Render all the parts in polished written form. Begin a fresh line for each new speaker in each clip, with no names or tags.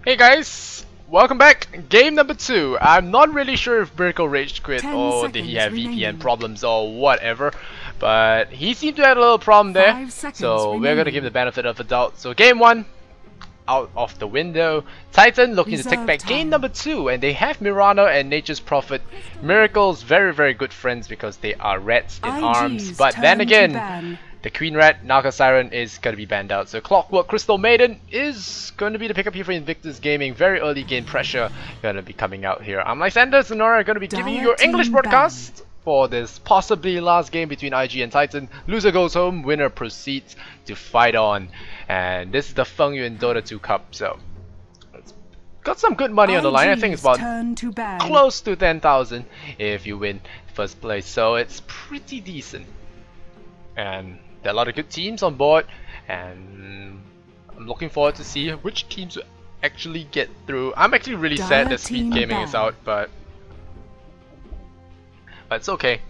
Hey guys, welcome back. Game number 2. I'm not really sure if Miracle rage quit or did he have VPN problems or whatever, but he seemed to have a little problem there. So we're gonna give him the benefit of the doubt. So game 1 out of the window. Titan looking to take back game number 2, and they have Mirana and Nature's Prophet. Miracle's very good friends because they are rats in arms. But then again, the Queen Rat, Naga Siren is going to be banned out. So Clockwork Crystal Maiden is going to be the pickup here for Invictus Gaming. Very early game pressure going to be coming out here. I'm Lysander, Sonora going to be giving you your English broadcast for this possibly last game between IG and Titan. Loser goes home, winner proceeds to fight on. And this is the Fengyun Dota 2 Cup, so it's got some good money on the line. I think it's about close to 10,000 if you win first place. So it's pretty decent. And there are a lot of good teams on board, and I'm looking forward to see which teams will actually get through. I'm actually really sad that Speed Gaming is out, but it's okay.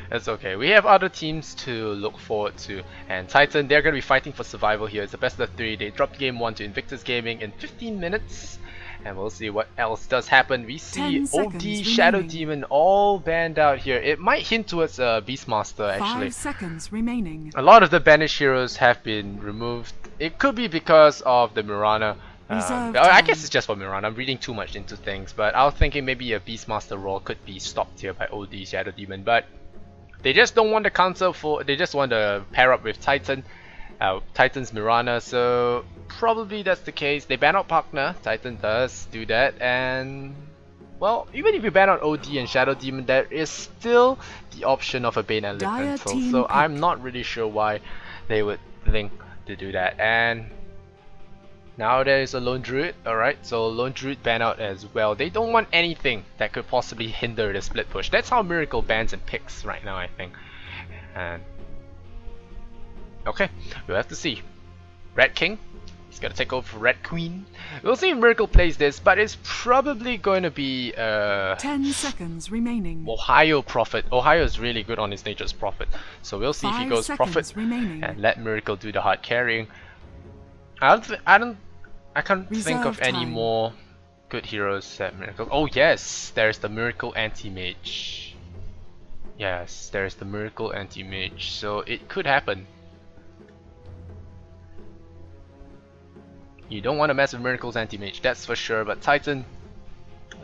It's okay. We have other teams to look forward to, and Titan, they're going to be fighting for survival here. It's a best of 3. They dropped game 1 to Invictus Gaming in 15 minutes. And we'll see what else does happen. We see OD, Shadow Demon all banned out here. It might hint towards Beastmaster actually.
5 seconds remaining.
A lot of the banished heroes have been removed. It could be because of the Mirana. I guess it's just for Mirana. I'm reading too much into things. But I was thinking maybe a Beastmaster role could be stopped here by OD, Shadow Demon. But they just don't want to counter for. They just want to pair up with Titan. Titan's Mirana, so probably that's the case. They ban out Partner, Titan does do that, and well, even if you ban out OD and Shadow Demon, there is still the option of a Bane Elemental, so I'm not really sure why they would think to do that. And now there is a Lone Druid, alright, so Lone Druid ban out as well. They don't want anything that could possibly hinder the split push. That's how Miracle bans and picks right now, I think. And okay, we'll have to see. Red King, he's gonna take over for Red Queen. We'll see if Miracle plays this, but it's probably going to be
10 seconds remaining.
Ohio Prophet. Ohio is really good on his Nature's Prophet, so we'll see if he goes Prophet and let Miracle do the hard carrying. I can't think of any more good heroes that Miracle. Oh yes, there's the Miracle Anti-Mage. Yes, there's the Miracle Anti-Mage, so it could happen. You don't want to mess with Miracle's Anti-Mage, that's for sure, but Titan,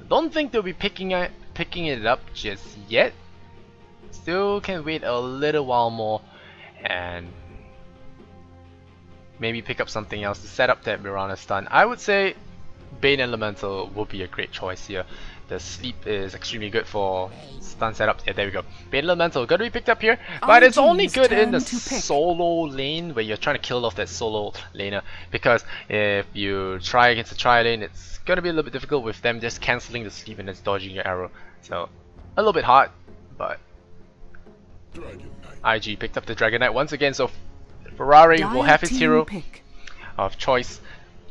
don't think they'll be picking it up just yet. Still can wait a little while more and maybe pick up something else to set up that Mirana stun. I would say Bane Elemental will be a great choice here. The sleep is extremely good for stun setup. Yeah, there we go. Bane Elemental gonna be picked up here, but it's only good in the solo lane where you're trying to kill off that solo laner, because if you try against a tri lane, it's gonna be a little bit difficult with them just cancelling the sleep and then dodging your arrow. So a little bit hard, but IG picked up the Dragon Knight once again, so Ferrari will have his hero of choice.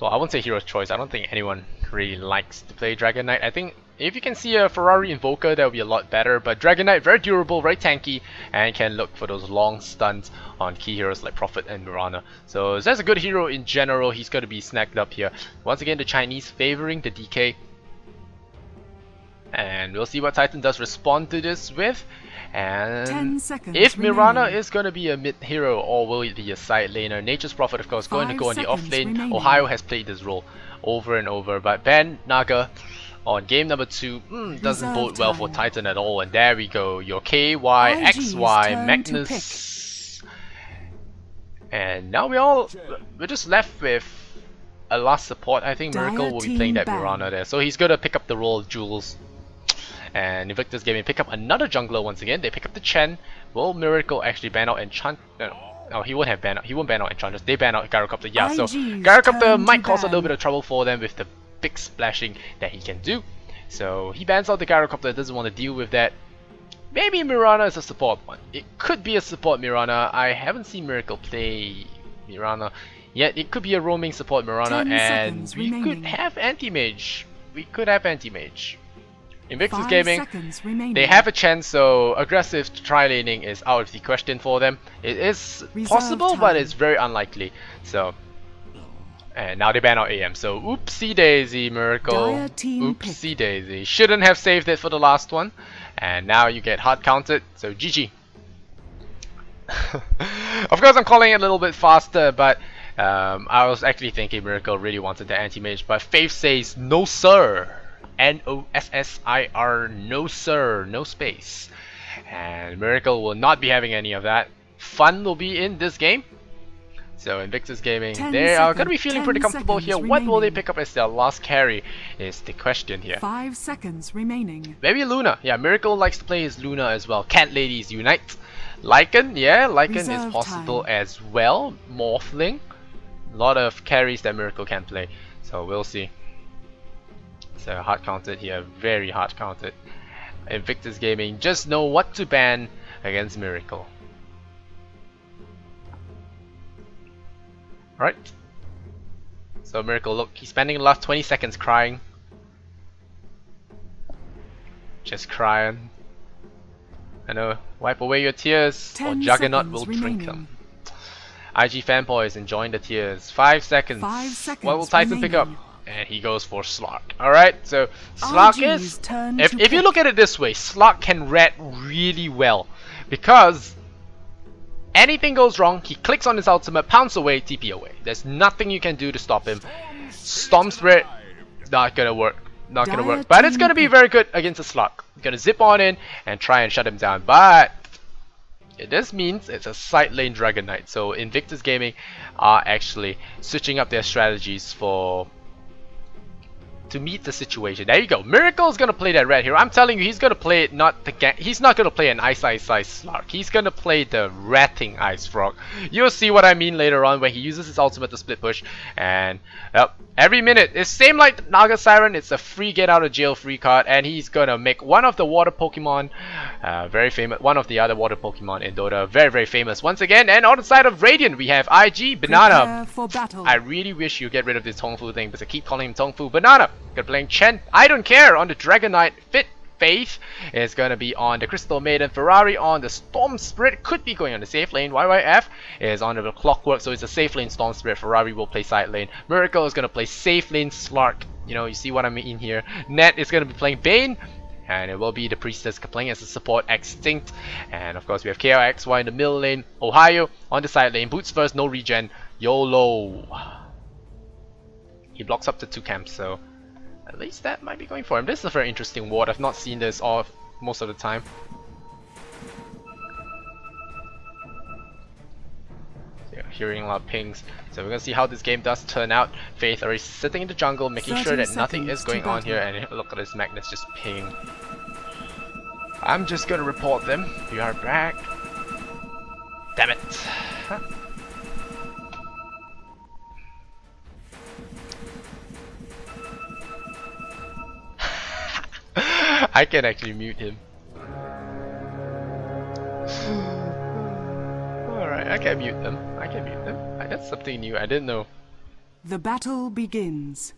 Well, I won't say hero of choice. I don't think anyone really likes to play Dragon Knight. I think if you can see a Ferrari Invoker, that would be a lot better. But Dragon Knight, very durable, very tanky, and can look for those long stuns on key heroes like Prophet and Mirana. So that's a good hero in general. He's going to be snagged up here. Once again, the Chinese favoring the DK. And we'll see what Titan does respond to this with. And if Mirana is going to be a mid hero or will it be a side laner, Nature's Prophet of course going to go on the off lane. Ohio has played this role over and over, but ban Naga on game number 2 doesn't bode well for Titan at all. And there we go, your ky.xy Magnus. And now we're just left with a last support. I think Miracle will be playing that Mirana there, so he's gonna pick up the role of Jules. And Invictus Gaming pick up another jungler once again. They pick up the Chen. Will Miracle actually ban out Enchant? No, he won't ban out Enchantress. They ban out Gyrocopter. Yeah, so Gyrocopter might cause a little bit of trouble for them with the big splashing that he can do. So he bans out the Gyrocopter, doesn't want to deal with that. Maybe Mirana is a support one. It could be a support Mirana. I haven't seen Miracle play Mirana yet. It could be a roaming support Mirana, and we could have Anti-Mage. Invictus Gaming, they have a chance, so aggressive tri-laning is out of the question for them. It is possible, but it's very unlikely. So And now they ban out AM, so oopsie daisy, Miracle.
Dire team
Oopsie daisy. Shouldn't have saved it for the last one. And now you get hard counted, so GG. Of course I'm calling it a little bit faster, but I was actually thinking Miracle really wanted the anti-mage, but Faith says no sir. N-O-S-S-I-R, no sir, no space. And Miracle will not be having any of that. Fun will be in this game. So Invictus Gaming, they are going to be feeling pretty comfortable here. What will they pick up as their last carry is the question here.
5 seconds remaining.
Maybe Luna. Yeah, Miracle likes to play his Luna as well. Cat Ladies Unite. Lycan, yeah, Lycan is possible as well. Morphling. A lot of carries that Miracle can play. So we'll see. So hard counted here, very hard counted. Invictus Gaming just know what to ban against Miracle. Right. So Miracle, look, he's spending the last 20 seconds crying. Just crying. I know, wipe away your tears, or Juggernaut will drink them. IG fanboy is enjoying the tears. 5 seconds.
5 seconds.
What will Titan pick up? And he goes for Slark. Alright, so Slark is... If you look at it this way, Slark can red really well. Because anything goes wrong, he clicks on his ultimate, pounds away, TP away. There's nothing you can do to stop him. Storm Spirit, not gonna work. Not gonna work. But it's gonna be very good against a Slark. Gonna zip on in and try and shut him down. But this means it's a side lane Dragon Knight. So Invictus Gaming are actually switching up their strategies to meet the situation. There you go. Miracle is gonna play that red hero. I'm telling you, he's gonna play it not the he's not gonna play an Ice Slark. He's gonna play the ratting Ice Frog. You'll see what I mean later on when he uses his ultimate to split push. And every minute, it's same like Naga Siren. It's a free get out of jail free card, and he's gonna make one of the water Pokemon, very famous. One of the other water Pokemon in Dota, very famous once again. And on the side of Radiant, we have IG Banana.
For battle.
I really wish you get rid of this Tongfu thing, because I keep calling him Tongfu. Banana. Gonna playing Chen. I don't care on the Dragon Knight. Fit Faith is gonna be on the Crystal Maiden. Ferrari on the Storm Spirit. Could be going on the safe lane. YYF is on the Clockwork, so it's a safe lane Storm Spirit. Ferrari will play side lane. Miracle is gonna play safe lane Slark. You know, you see what I mean here. Net is gonna be playing Bane. And it will be the Priestess playing as a support Extinct. And of course we have ky.xy in the middle lane. Ohio on the side lane. Boots first, no regen. YOLO. He blocks up the 2 camps, so at least that might be going for him. This is a very interesting ward. I've not seen this most of the time. So yeah, hearing a lot of pings. So we're gonna see how this game does turn out. Faith already sitting in the jungle, making sure that nothing is going on here. And look at this Magnus just ping. I'm just gonna report them. We are back. Damn it. Huh. I can actually mute him. Alright, I can mute them. I can mute them. That's something new. I didn't know.
The battle begins.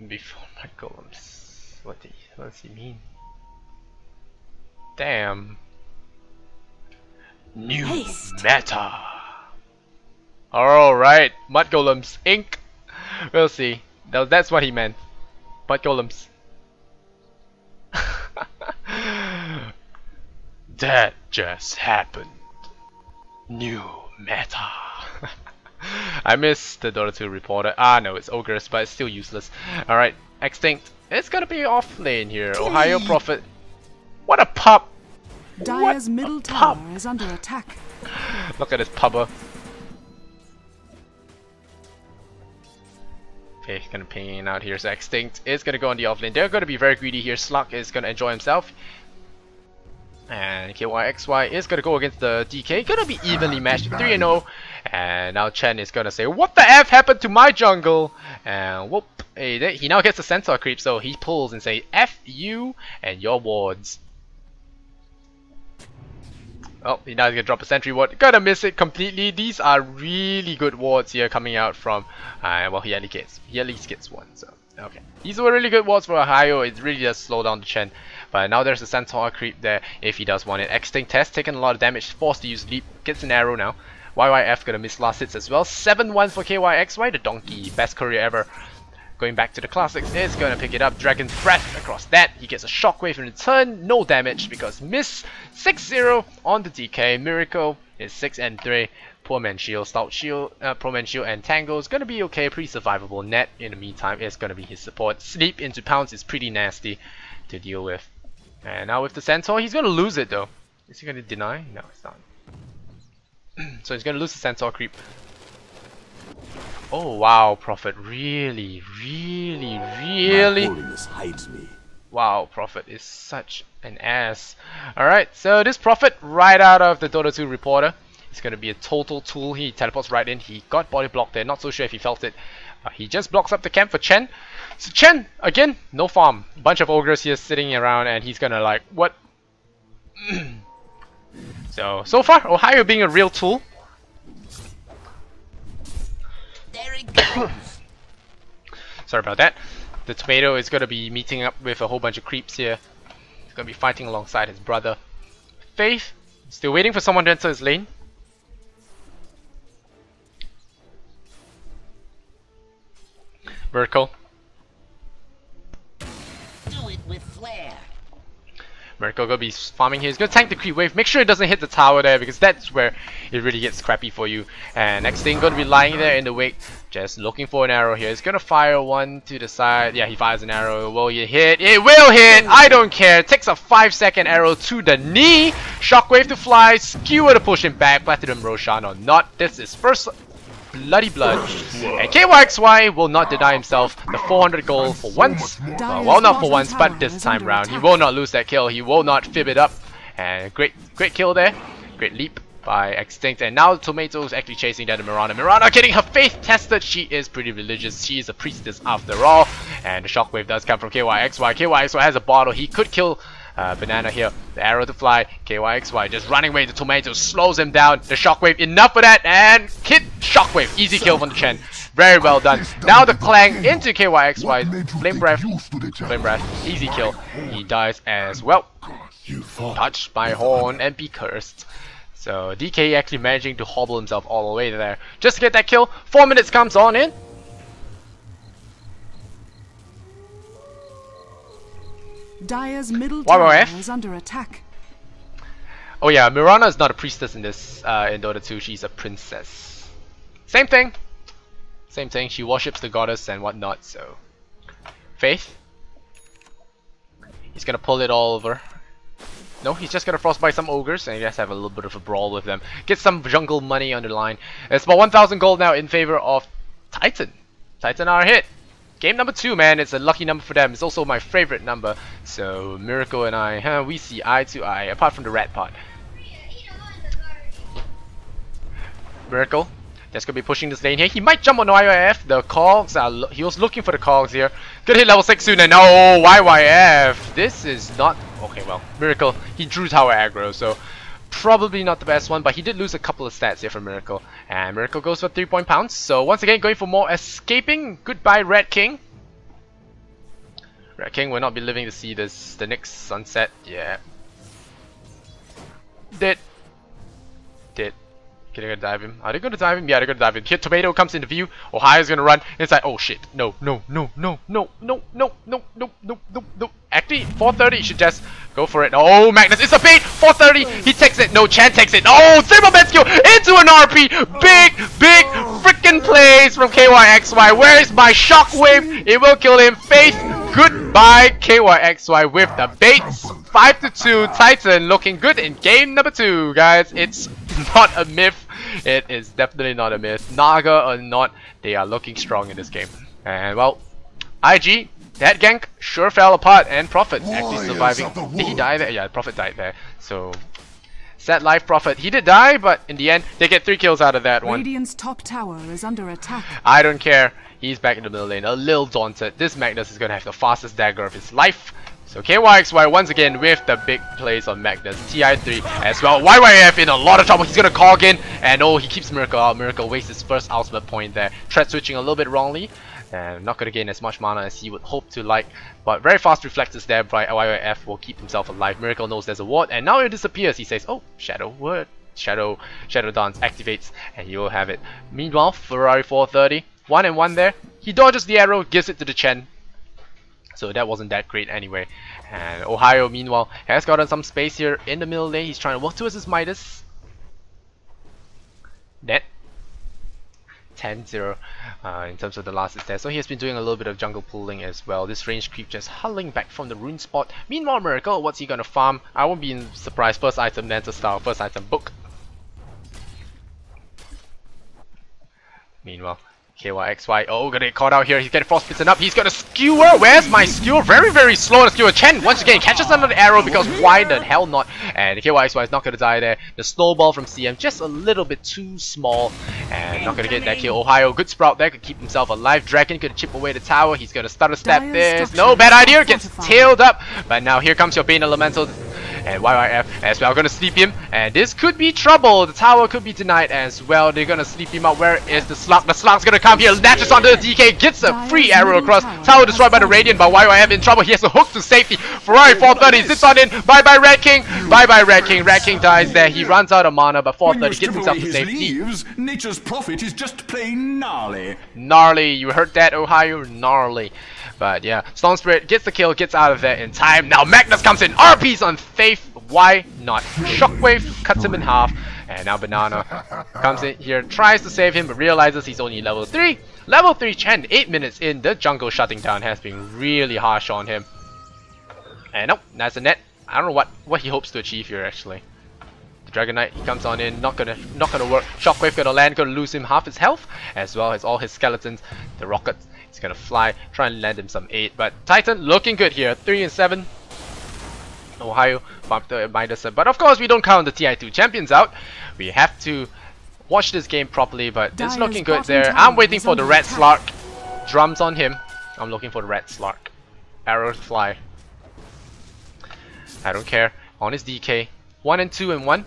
Before my golems. What does he mean? Damn. New meta. Alright, Mud Golems Inc. We'll see. That's what he meant. Mud Golems. That just happened. New meta. I missed the Dota 2 reporter. Ah no, it's Ogres, but it's still useless. Alright, Extinct. It's gonna be off lane here. Ohio Prophet. What a pup!
Dire's middle tower is under attack.
Look at this pubber. Okay, he's gonna ping in out here. So Extinct is gonna go on the offlane. They're gonna be very greedy here. Slug is gonna enjoy himself. And ky.xy is gonna go against the DK. Gonna be evenly matched, 3-0. And now Chen is gonna say, "What the F happened to my jungle?" And whoop, hey, he now gets a centaur creep, so he pulls and say, "F you and your wards." Oh, he now gonna drop a sentry ward. Gonna miss it completely. These are really good wards here coming out from. Well, he at least gets one. So okay, these were really good wards for Ohio. It really does slow down the Chen. But now there's a centaur creep there if he does want it. Extinct has taken a lot of damage, forced to use leap. Gets an arrow now. YYF gonna miss last hits as well. 7-1 for ky.xy, the donkey, best career ever. Going back to the classics, is gonna pick it up. Dragon's Breath across that. He gets a shockwave in return, no damage because miss. 6-0 on the DK. Miracle is 6-3. Poor Man Shield, Stout Shield, Poor Man Shield and Tango is gonna be okay, pretty survivable. Net in the meantime is gonna be his support. Sleep into Pounce is pretty nasty to deal with. And now with the Centaur, he's gonna lose it though. Is he gonna deny? No, it's not. So he's gonna lose the Centaur creep. Oh wow, Prophet, really?
My holiness hides me.
Wow, Prophet is such an ass. Alright, so this Prophet right out of the Dota 2 reporter. It's gonna be a total tool. He teleports right in. He got body blocked there, not so sure if he felt it. He just blocks up the camp for Chen. So Chen, again, no farm. Bunch of ogres here sitting around and he's gonna like, what? So far, Ohio being a real tool.
There it goes.
Sorry about that. The tomato is going to be meeting up with a whole bunch of creeps here. He's going to be fighting alongside his brother. Faith, still waiting for someone to enter his lane. Miracle.
Do it with flair.
Miracle gonna be farming here. He's gonna tank the creep wave. Make sure it doesn't hit the tower there because that's where it really gets crappy for you. And next thing, gonna be lying there in the wake, just looking for an arrow here. He's gonna fire one to the side. Yeah, he fires an arrow. Will you hit? It will hit! I don't care. Takes a 5-second arrow to the knee. Shockwave to fly. Skewer to push him back. Platinum Roshan or not. This is first bloody blood. And ky.xy will not deny himself the 400 gold for once. Well, not for once, but this time round. He will not lose that kill. He will not fib it up. And great kill there. Great leap by Extinct. And now the Tomato is actually chasing down the Mirana. Mirana getting her faith tested. She is pretty religious. She is a priestess after all. And the shockwave does come from ky.xy. ky.xy has a bottle. He could kill Banana here. The arrow to fly. ky.xy just running away. The Tomato slows him down. The shockwave, enough of that, and hit shockwave. Easy kill from the Chen. Very well done. Now the clang into ky.xy. Flame breath. Flame breath. Easy kill. He dies as well. Touched by horn and be cursed. So DK actually managing to hobble himself all the way there just to get that kill. 4 minutes comes on in.
Dire's middle tower is under attack.
Oh yeah, Mirana is not a priestess in this in Dota 2. She's a princess. Same thing. Same thing. She worships the goddess and whatnot. So Faith. He's gonna pull it all over. No, he's just gonna frostbite some ogres and he has to have a little bit of a brawl with them. Get some jungle money on the line. It's about 1,000 gold now in favor of Titan. Titan are hit. Game number 2, man, it's a lucky number for them. It's also my favorite number. So Miracle and I, we see eye to eye, apart from the rat part. Miracle, that's gonna be pushing this lane here. He might jump on YYF. The cogs are, he was looking for the cogs here. Gonna hit level 6 soon and oh, YYF. This is not, okay, well, Miracle, he drew tower aggro, so probably not the best one, but he did lose a couple of stats here from Miracle. And Miracle goes for 3 pounds. So once again, going for more escaping. Goodbye, Red King. Red King will not be living to see this the next sunset. Yeah. Dead. Can they gonna dive him? Are they gonna dive him? Yeah, they're gonna dive him. Here, Tomato comes into view. Ohio's gonna run inside. Oh shit! No! Actually, 430. You should just go for it. Oh, Magnus! It's a bait. 430. He takes it. No, Chan takes it. Oh, triple best kill into an RP. Big freaking plays from ky.xy. Where is my shockwave? It will kill him. Faith. Goodbye, ky.xy with the baits. 5-2. Titan looking good in game number 2, guys. It's not a myth. It is definitely not a myth. Naga or not, they are looking strong in this game. And well, IG, that gank sure fell apart and Prophet actually surviving. Did he die there? Yeah, Prophet died there. So sad life Prophet. He did die, but in the end, they get 3 kills out of that one.
Radiant's top tower is under attack.
I don't care. He's back in the middle lane, a little daunted. This Magnus is gonna have the fastest dagger of his life. So ky.xy once again with the big plays on Magnus. TI3 as well. YYF in a lot of trouble. He's gonna cog in. And oh, he keeps Miracle out. Miracle wastes his first ultimate point there. Threat switching a little bit wrongly. And not gonna gain as much mana as he would hope to like. But very fast reflexes there. Bright YYF will keep himself alive. Miracle knows there's a ward. And now it disappears. He says, oh, Shadow Word. Shadow Dance activates, and he will have it. Meanwhile, Ferrari 430, 1-1 there. He dodges the arrow, gives it to the Chen. So that wasn't that great anyway. And Ohio, meanwhile, has gotten some space here in the middle lane. He's trying to work towards his Midas. Net 10-0 in terms of the last is there. So he has been doing a little bit of jungle pulling as well. This range creep just huddling back from the rune spot. Meanwhile, Miracle, what's he gonna farm? I won't be surprised. First item, Dancer style. First item, book. Meanwhile, ky.xy, oh, gonna get caught out here. He's getting frostbitten up. He's gonna skewer. Where's my skewer? Very, very slow to skewer. Chen once again catches another arrow because why the hell not? And ky.xy is not gonna die there. The snowball from CM just a little bit too small and not gonna get that kill. Ohio, good sprout there, could keep himself alive. Dragon could chip away the tower. He's gonna stutter step this. No bad idea. Gets tailed up. But now here comes your Bane Elemental. And YYF as well, gonna sleep him, and this could be trouble. The tower could be denied as well. They're gonna sleep him out. Where is the slug? The slug's gonna come here, latches onto the DK, gets a free arrow across. Tower destroyed by the Radiant, but YYF in trouble. He has a hook to safety. Ferrari 430 sits on in. Bye bye Red King. Bye bye Red King. Red King dies there. He runs out of mana, but 430 gets himself to safety.
Leaves, nature's prophet is just plain gnarly.
Gnarly, you heard that, Ohio? Gnarly. But yeah, Storm Spirit gets the kill, gets out of there in time. Now Magnus comes in, RP's on Faith. Why not? Shockwave cuts him in half, and now Banana comes in here, tries to save him, but realizes he's only level 3. Level 3 Chen, 8 minutes in, the jungle shutting down has been really harsh on him. And nope, that's a net. I don't know what he hopes to achieve here actually. The Dragon Knight, he comes on in, not gonna work. Shockwave gonna land, gonna lose him half his health, as well as all his skeletons. The rockets, he's gonna fly, try and land him some 8. But Titan looking good here, 3 and 7. Ohio bumped the Midas, but of course we don't count the TI2 champions out. We have to watch this game properly, but it's looking good there. I'm waiting for the Red Slark. Drums on him. I'm looking for the Red Slark. Arrows fly. I don't care. On his DK. 1 and 2 and 1.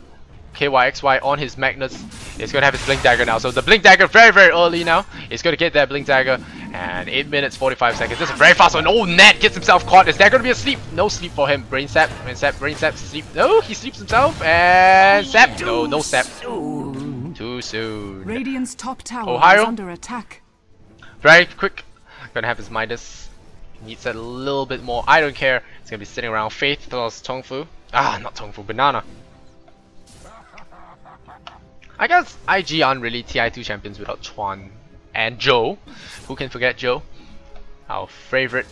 ky.xy on his Magnus. He's gonna have his Blink Dagger now. So the Blink Dagger very, very early now. He's gonna get that Blink Dagger. And 8 minutes, 45 seconds. This is a very fast one. Oh, Nat gets himself caught. Is there gonna be a sleep? No sleep for him. Brain sap, brain sap, sleep. No, he sleeps himself. And sap. No sap. Too soon.
Radiant's top tower
Ohio
is under attack.
Very quick. Gonna have his Midas. Needs a little bit more. I don't care. It's gonna be sitting around. Faith plus Tongfu. Ah, not Tongfu. Banana. I guess IG aren't really TI2 champions without Chuan and Joe. Who can forget Joe? Our favorite.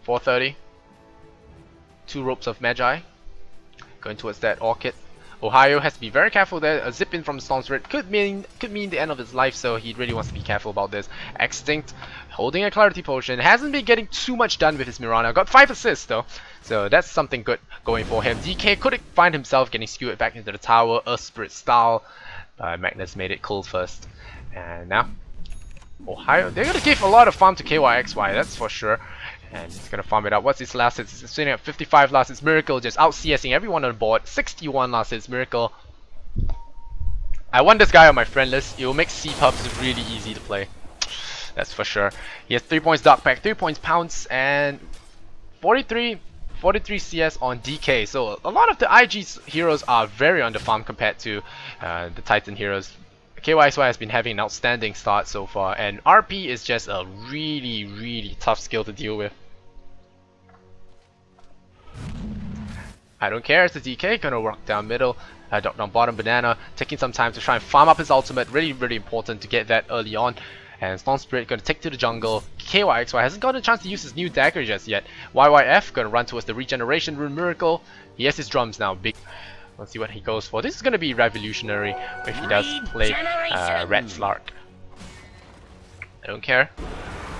430. 2 ropes of Magi. Going towards that Orchid. Ohio has to be very careful there. A zip in from Storm Spirit could mean the end of his life, so he really wants to be careful about this. Extinct, holding a Clarity Potion. Hasn't been getting too much done with his Mirana. Got 5 assists though, so that's something good going for him. DK could find himself getting skewered back into the tower, Earth Spirit style. Magnus made it cool first. And now, Ohio, they're gonna give a lot of farm to ky.xy, that's for sure. And he's gonna farm it up. What's his last hits? He's sitting at 55 last hits. Miracle just out CSing everyone on board. 61 last hits. Miracle. I want this guy on my friend list. It will make C-Pubs really easy to play. That's for sure. He has 3 points Dark Pack, 3 points Pounce, and 43 CS on DK. So a lot of the IG's heroes are very underfarmed compared to the Titan heroes. ky.xy has been having an outstanding start so far, and RP is just a really, really tough skill to deal with. I don't care, it's a DK, gonna work down middle, down bottom. Banana taking some time to try and farm up his ultimate, really, really important to get that early on. And Storm Spirit gonna take to the jungle. ky.xy hasn't got a chance to use his new dagger just yet. YYF gonna run towards the regeneration rune Miracle. He has his drums now, big. Let's see what he goes for. This is gonna be revolutionary if he does play Red Slark. I don't care.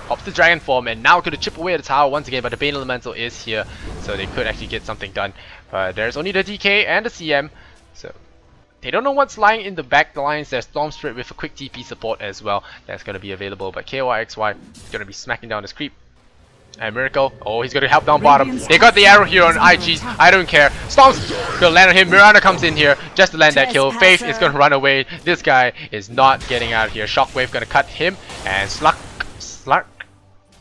Pops the dragon form and now gonna chip away at the tower once again, but the Bane Elemental is here, so they could actually get something done. But there's only the DK and the CM, so they don't know what's lying in the back lines. There's Storm Spirit with a quick TP support as well that's gonna be available, but ky.xy is gonna be smacking down this creep. And Miracle, oh, he's gonna help down bottom. They got the arrow here on IG's, I don't care. Storm's gonna land on him. Mirana comes in here just to land that kill. Faith is gonna run away. This guy is not getting out of here. Shockwave gonna cut him, and Slark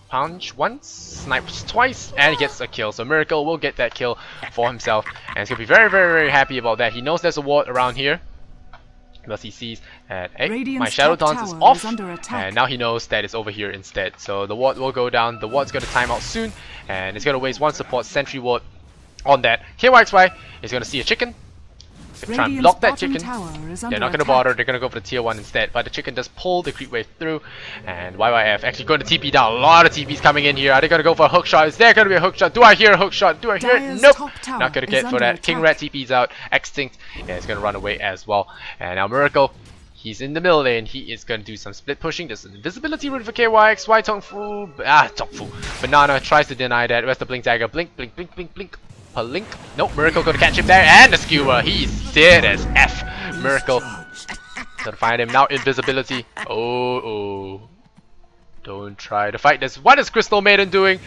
punch once, snipes twice, and he gets a kill. So Miracle will get that kill for himself, and he's gonna be very, very, very happy about that. He knows there's a ward around here, because he sees that, hey, my Shadow Dance is off, and now he knows that it's over here instead. So the ward will go down, the ward's gonna time out soon, and it's gonna waste one support sentry ward on that. ky.xy is gonna see a chicken. He's gonna try and block that chicken. They're not gonna bother, they're gonna go for the tier 1 instead, but the chicken does pull the creep wave through, and YYF actually going to TP down. A lot of TPs coming in here. Are they gonna go for a hook shot? Is there gonna be a hook shot? Do I hear a hook shot? Do I hear it? Nope! Not gonna get for that. King Rat TP's out. Extinct, and it's gonna run away as well. And now Miracle, he's in the middle lane. He is gonna do some split pushing. There's an invisibility rune for ky.xy. Tongfu. Banana tries to deny that. Where's the blink dagger? Blink, blink, blink, blink, blink. Link. Nope, Miracle gonna catch him there, and the skewer. He's dead as F. Miracle gonna find him now. Invisibility. Oh. Don't try to fight this. What is Crystal Maiden doing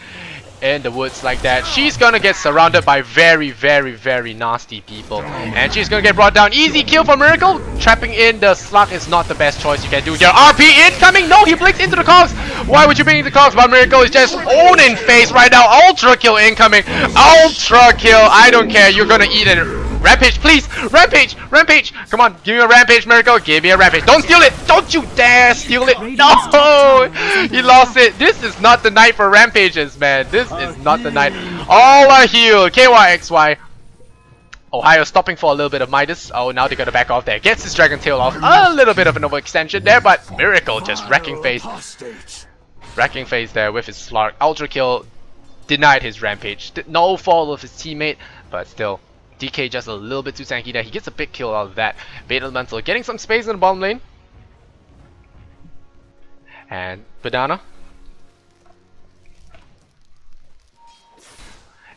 in the woods like that? She's gonna get surrounded by very, very, very nasty people, and she's gonna get brought down. Easy kill for Miracle. Trapping in the slug is not the best choice you can do here. RP incoming. No, he blinks into the cogs. Why would you bring the cogs? But Miracle is just owning face right now. Ultra kill incoming. Ultra kill. I don't care. You're gonna eat it. Rampage, please! Rampage! Rampage! Come on, give me a rampage, Miracle. Give me a rampage. Don't steal it! Don't you dare steal it! No! He lost it. This is not the night for rampages, man. This is not the night. All a heal. ky.xy. Ohio stopping for a little bit of Midas. Oh, now they're gonna back off there. Gets his Dragon Tail off. A little bit of an overextension there, but Miracle just wrecking face. Wrecking face there with his Slark. Ultra kill. Denied his rampage. No fault of his teammate, but still. DK just a little bit too tanky there. He gets a big kill out of that. Bait Elemental getting some space in the bottom lane. And Banana.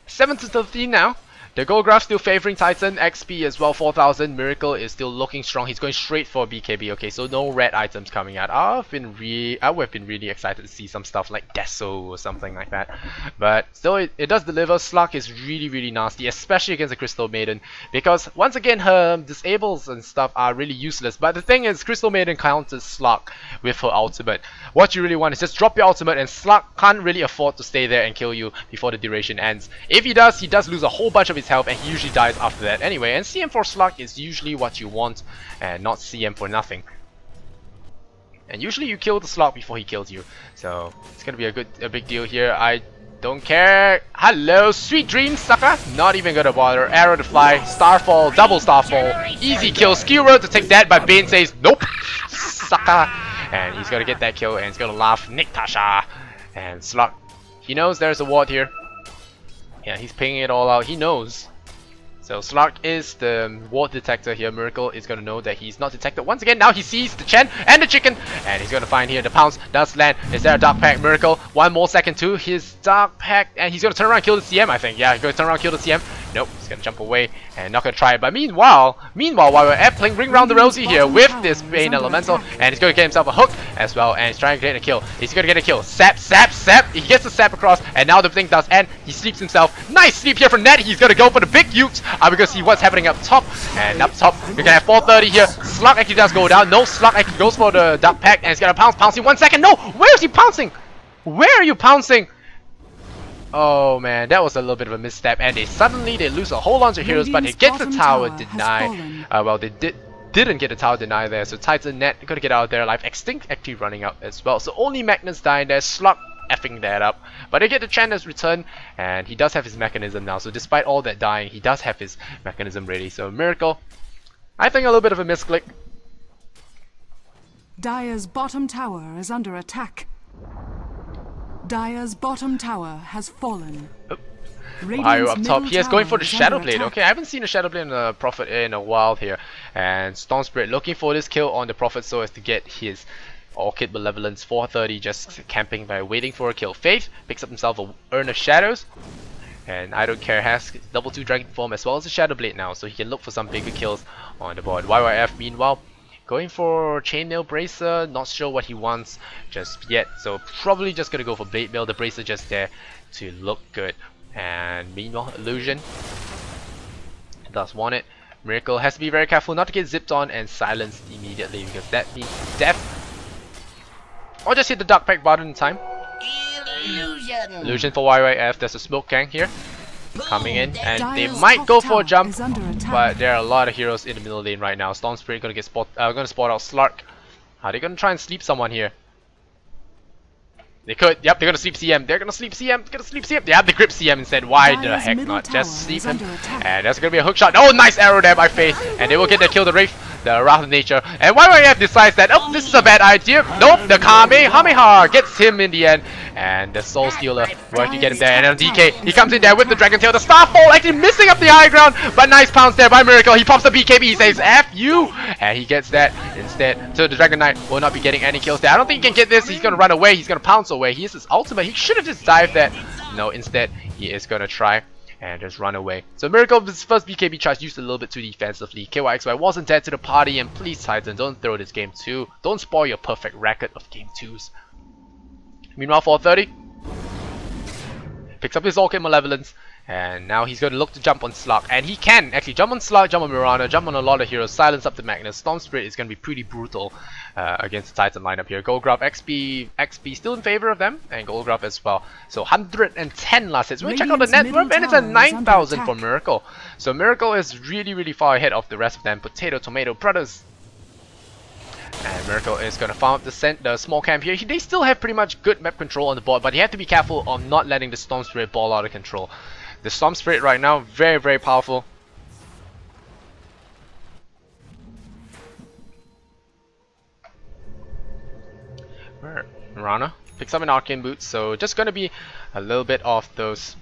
7-13 now. The gold graph still favoring Titan. XP as well, 4000. Miracle is still looking strong. He's going straight for BKB. Okay, so no red items coming out. I would have been really excited to see some stuff like Deso or something like that. But still, it does deliver. Slug is really, really nasty, especially against the Crystal Maiden, because once again, her disables and stuff are really useless. But the thing is, Crystal Maiden counters Slug with her ultimate. What you really want is just drop your ultimate, and Slug can't really afford to stay there and kill you before the duration ends. If he does lose a whole bunch of his health, and he usually dies after that anyway. And CM for Slug is usually what you want, and not CM for nothing. And usually you kill the Slug before he kills you, so it's gonna be a big deal here. I don't care. Hello, sweet dreams, sucker. Not even gonna bother. Arrow to fly, Starfall, double Starfall, easy kill. Skewer to take that, but Bane says nope, sucker. And he's gonna get that kill, and he's gonna laugh. Nick Tasha and Slug. He knows there's a ward here. Yeah, he's pinging it all out. He knows. So Slug is the ward detector here. Miracle is going to know that he's not detected. Once again, now he sees the Chen and the chicken. And he's going to find here the pounce does land. Is there a Dark Pack? Miracle. One more second to his Dark Pack. And he's going to turn around and kill the CM, I think. Yeah, he's going to turn around and kill the CM. Nope, he's going to jump away and not going to try it. But meanwhile, while we're playing Ring Round the Rosie here with this Bane Elemental, and he's going to get himself a hook as well, and he's trying to get a kill. He's going to get a kill. Sap, sap, sap. He gets the sap across, and now the thing does end. He sleeps himself. Nice sleep here from Ned. He's going to go for the big Ukes. We're going to see what's happening up top. And up top, we're going to have 430 here. Slug actually does go down. No, Slug actually goes for the Dark Pack, and he's going to pounce. Pouncing 1 second. No, where is he pouncing? Where are you pouncing? Oh man, that was a little bit of a misstep, and they lose a whole bunch of heroes, but they get the tower denied. Well, they didn't get the tower denied there, so Titan Net gotta get out of there alive. Extinct actually running out as well, so only Magnus dying there. Slug effing that up, but they get the Chanda's return, and he does have his mechanism now. So despite all that dying, he does have his mechanism ready. So Miracle, I think a little bit of a misclick.
Dire's bottom tower is under attack. Dire's bottom tower has fallen.
Ohio up top. He is going for the Shadow Blade. Okay, I haven't seen a Shadow Blade on the Prophet in a while here. And Storm Spirit looking for this kill on the Prophet so as to get his Orchid Malevolence. 430 just camping by waiting for a kill. Faith picks up himself a Urn of Shadows. And I don't care, has double 2 Dragon Form as well as a Shadow Blade now, so he can look for some bigger kills on the board. YYF meanwhile going for Chainmail Bracer, not sure what he wants just yet, so probably just gonna go for Blade Mail. The Bracer just there to look good. And meanwhile, Illusion does want it. Miracle has to be very careful not to get zipped on and silenced immediately, because that means death. Or just hit the Dark Pack button in time.
Illusion.
Illusion for YYF. There's a smoke gang here coming in, and they might go for a jump, but there are a lot of heroes in the middle lane right now. Storm Spirit gonna spot out Slark. Are they gonna try and sleep someone here? They could. Yep, they're gonna sleep CM. They're gonna sleep CM. They're gonna sleep CM. They have the grip CM instead. Why the heck not? Just sleep him. And that's gonna be a hook shot. Oh, nice arrow there by Faith. And they will get the kill, the Wraith, the Wrath of Nature. And YYF decides that, oh, this is a bad idea. Nope, the Kamehameha gets him in the end. And the Soul Stealer working to get him there. And then DK, he comes in there with the Dragon Tail. The Starfall actually missing up the high ground. But nice pounce there by Miracle. He pops the BKB. He says, F you. And he gets that instead. So the Dragon Knight will not be getting any kills there. I don't think he can get this. He's going to run away. He's going to pounce away. He is his ultimate. He should have just dived that. No, instead, he is going to try and just run away. So Miracle, his first BKB charge used a little bit too defensively. ky.xy wasn't dead to the party. And please, Titan, don't throw this game 2. Don't spoil your perfect record of game 2s. Meanwhile, 430 picks up his Orchid Malevolence, and now he's going to look to jump on Slark, and he can actually jump on Slark, jump on Mirana, jump on a lot of heroes, silence up the Magnus. Storm Spirit is going to be pretty brutal against the Titan lineup here. Goldgraph, XP still in favor of them, and Goldgraph as well. So 110 last hits. We'll check out the net worth, and it's at 9,000 for Miracle. So Miracle is really far ahead of the rest of them. Potato, Tomato, Brothers. And Miracle is going to farm up the small camp here. They still have pretty much good map control on the board, but you have to be careful of not letting the Storm Spirit ball out of control. The Storm Spirit right now, very powerful. Mirana picks up an Arcane Boots, so just going to be a little bit of those.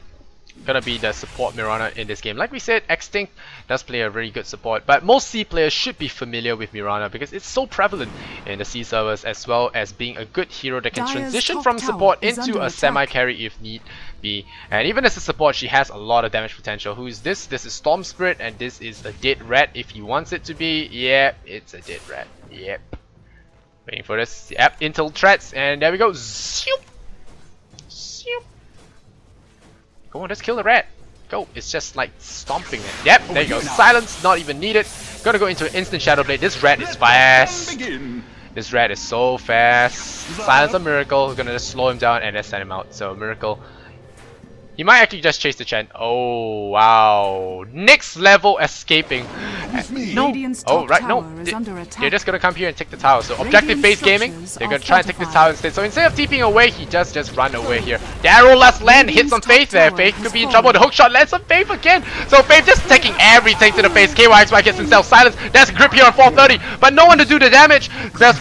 Gonna be the support Mirana in this game. Like we said, Extinct does play a very good support, but most C players should be familiar with Mirana because it's so prevalent in the C servers, as well as being a good hero that can transition from support into a semi-carry if need be. And even as a support, she has a lot of damage potential. Who is this? This is Storm Spirit, and this is a dead rat if he wants it to be. Yep, it's a dead rat. Yep. Waiting for this. Yep, Intel threats, and there we go. Zoop. Zoop. Go on, just kill the rat. Go. It's just like stomping it. Yep, there you go. Silence, not even needed. Gonna go into an instant Shadow Blade. This rat is fast. This rat is so fast. Silence a Miracle. Gonna just slow him down and then send him out. So Miracle, he might actually just chase the Chen. Oh wow. Next level escaping. No. Oh right, no. They're just gonna come here and take the tower. So objective based gaming, they're gonna try and take this tower instead. So instead of TPing away, he just run away here. The arrow last land hits on Faith there. Faith could be in trouble. The hook shot lands on Faith again. So Faith just taking everything to the face. ky.xy gets himself silenced. There's grip here on 430, but no one to do the damage. There's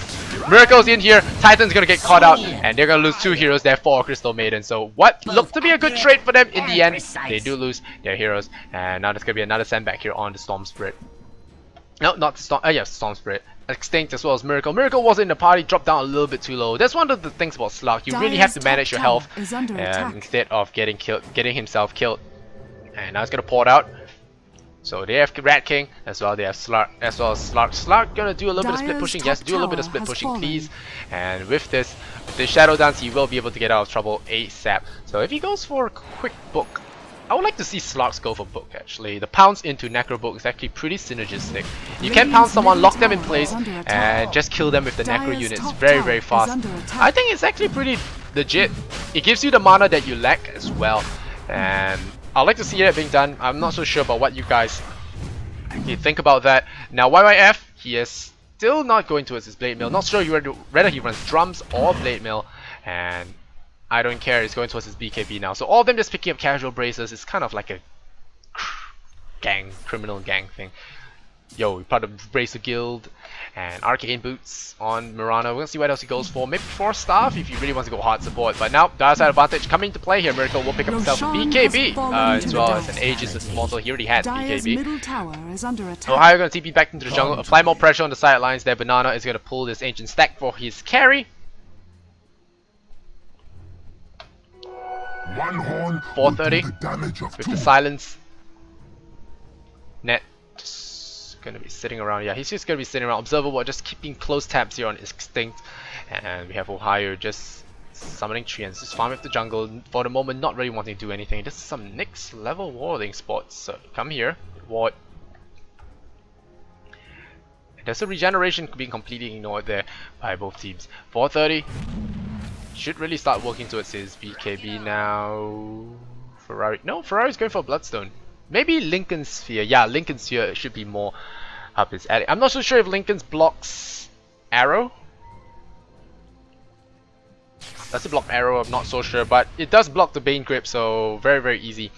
Miracle's in here. Titan's gonna get caught out, and they're gonna lose 2 heroes there for Crystal Maiden. So what looked to be a good trade for them in the end, they do lose their heroes, and now there's gonna be another sandbag here on the Storm Spirit. No, not the Storm. Yes, Storm Spirit. Extinct as well as Miracle. Miracle was in the party, dropped down a little bit too low. That's one of the things about Slark. You really have to manage your health instead of getting himself killed. And now it's gonna pour it out. So they have Rat King as well. They have Slark as well as Slark. Slark gonna do a little bit of split pushing. Yes, do a little bit of split pushing, please. And with this, with the Shadow Dance, he will be able to get out of trouble ASAP. So if he goes for a quick book, I would like to see Slarks go for book actually. The pounce into Necro Book is actually pretty synergistic. You can pounce someone, lock them in place, and just kill them with the Necro units very fast. I think it's actually pretty legit. It gives you the mana that you lack as well. And I'd like to see it being done. I'm not so sure about what you guys think about that. Now YYF, he is still not going towards his Blade Mill. Not sure whether he runs drums or Blade Mill, and I don't care. He's going towards his BKB now. So all of them just picking up casual braces. It's kind of like a criminal gang thing. Yo, part of Bracer Guild and Arcane Boots on Mirana. We're gonna see what else he goes for. Maybe 4 staff if he really wants to go hard support. But now, Dire Side Advantage coming into play here. Miracle will pick up himself a BKB as well as an Aegis Immortal. He already had BKB. Ohio gonna TP back into the jungle. Apply more pressure on the sidelines there. Banana is gonna pull this Ancient Stack for his carry. 430 with the silence. Net just gonna be sitting around. Yeah, he's just gonna be sitting around. Observable, just keeping close tabs here on Extinct. And we have Ohio just summoning treants, just farming with the jungle. For the moment, not really wanting to do anything. This is some next level warding spots. So come here, ward. There's a regeneration being completely ignored there by both teams. 430. should really start working towards his BKB now. Ferrari. No, Ferrari's going for Bloodstone. Maybe Lincoln Sphere. Yeah, Lincoln Sphere should be more up his alley. I'm not so sure if Lincoln's blocks Arrow. Does it block Arrow? I'm not so sure, but it does block the Bane Grip, so very, very easy.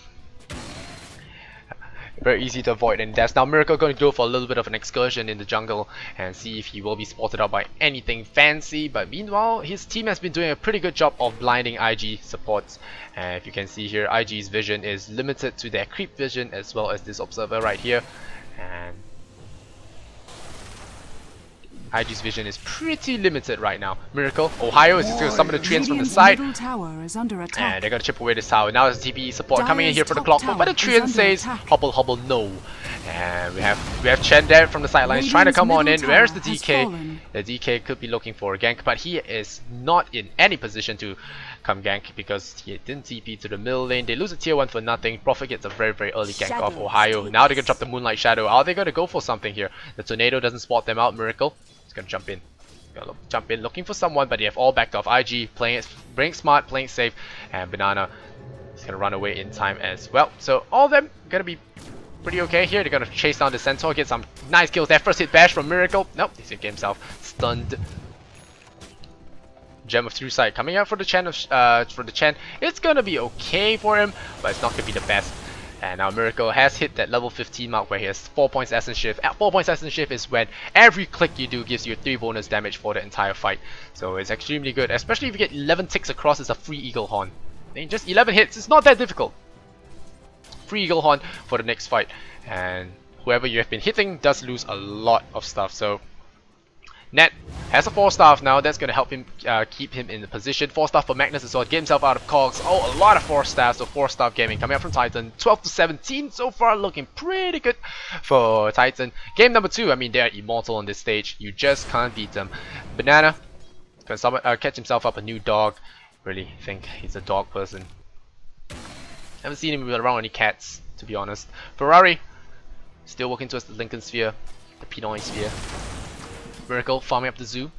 Very easy to avoid, and that's now Miracle going to go for a little bit of an excursion in the jungle and see if he will be spotted out by anything fancy. But meanwhile, his team has been doing a pretty good job of blinding IG supports. And if you can see here, IG's vision is limited to their creep vision as well as this observer right here. And IG's vision is pretty limited right now. Miracle, Ohio is just going to summon the treants from the side. And they're going to chip away this tower. Now there's TPE support coming in here for the clock, but the treant says hobble hobble no. And we have Chen there from the sidelines trying to come on in. Where's the DK? The DK could be looking for a gank, but he is not in any position to come gank because he didn't TP to the middle lane. They lose a tier 1 for nothing. Prophet gets a very, very early gank off Ohio. Now they're going to drop the Moonlight Shadow. Are they going to go for something here? The Tornado doesn't spot them out. Miracle is going to jump in. Jump in looking for someone, but they have all backed off. IG playing it, playing smart, playing safe, and Banana is going to run away in time as well. So all of them going to be pretty okay here. They're going to chase down the Centaur, get some nice kills. That first hit bash from Miracle. Nope, he's going to get himself stunned. Gem of True Sight coming out for the Chen. It's going to be okay for him, but it's not going to be the best. And now Miracle has hit that level 15 mark where he has 4 points Essence Shift. At 4 points Essence Shift is when every click you do gives you 3 bonus damage for the entire fight. So it's extremely good, especially if you get 11 ticks across as a free Eagle Horn. And just 11 hits, it's not that difficult. Free Eagle Horn for the next fight. And whoever you have been hitting does lose a lot of stuff. So Net has a 4 staff now. That's going to help him keep him in the position. 4 staff for Magnus as well. Get himself out of cogs. Oh, a lot of 4 staffs. So 4 staff gaming coming out from Titan. 12 to 17 so far, looking pretty good for Titan. Game number 2. I mean, they're immortal on this stage. You just can't beat them. Banana going to catch himself up a new dog. Really think he's a dog person. Haven't seen him around any cats, to be honest. Ferrari still working towards the Lincoln Sphere, the Pinoy Sphere. Miracle farming up the zoo.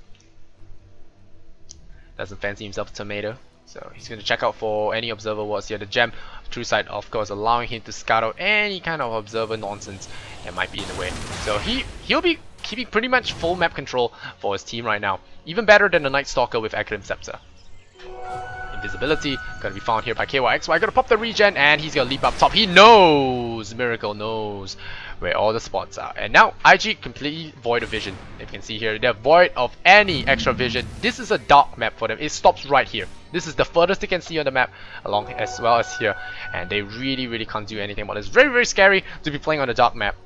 Doesn't fancy himself a tomato, so he's going to check out for any observer wards here. The Gem of True Sight, of course, allowing him to scout out any kind of observer nonsense that might be in the way. So he'll be keeping pretty much full map control for his team right now. Even better than the Night Stalker with Academ Scepter. Invisibility gonna be found here by ky.xy. Gonna pop the regen and he's gonna leap up top. He knows, Miracle knows where all the spots are. And now IG completely void of vision. If you can see here, they're void of any extra vision. This is a dark map for them. It stops right here. This is the furthest they can see on the map, along as well as here. And they really can't do anything about it. It's very, very scary to be playing on a dark map.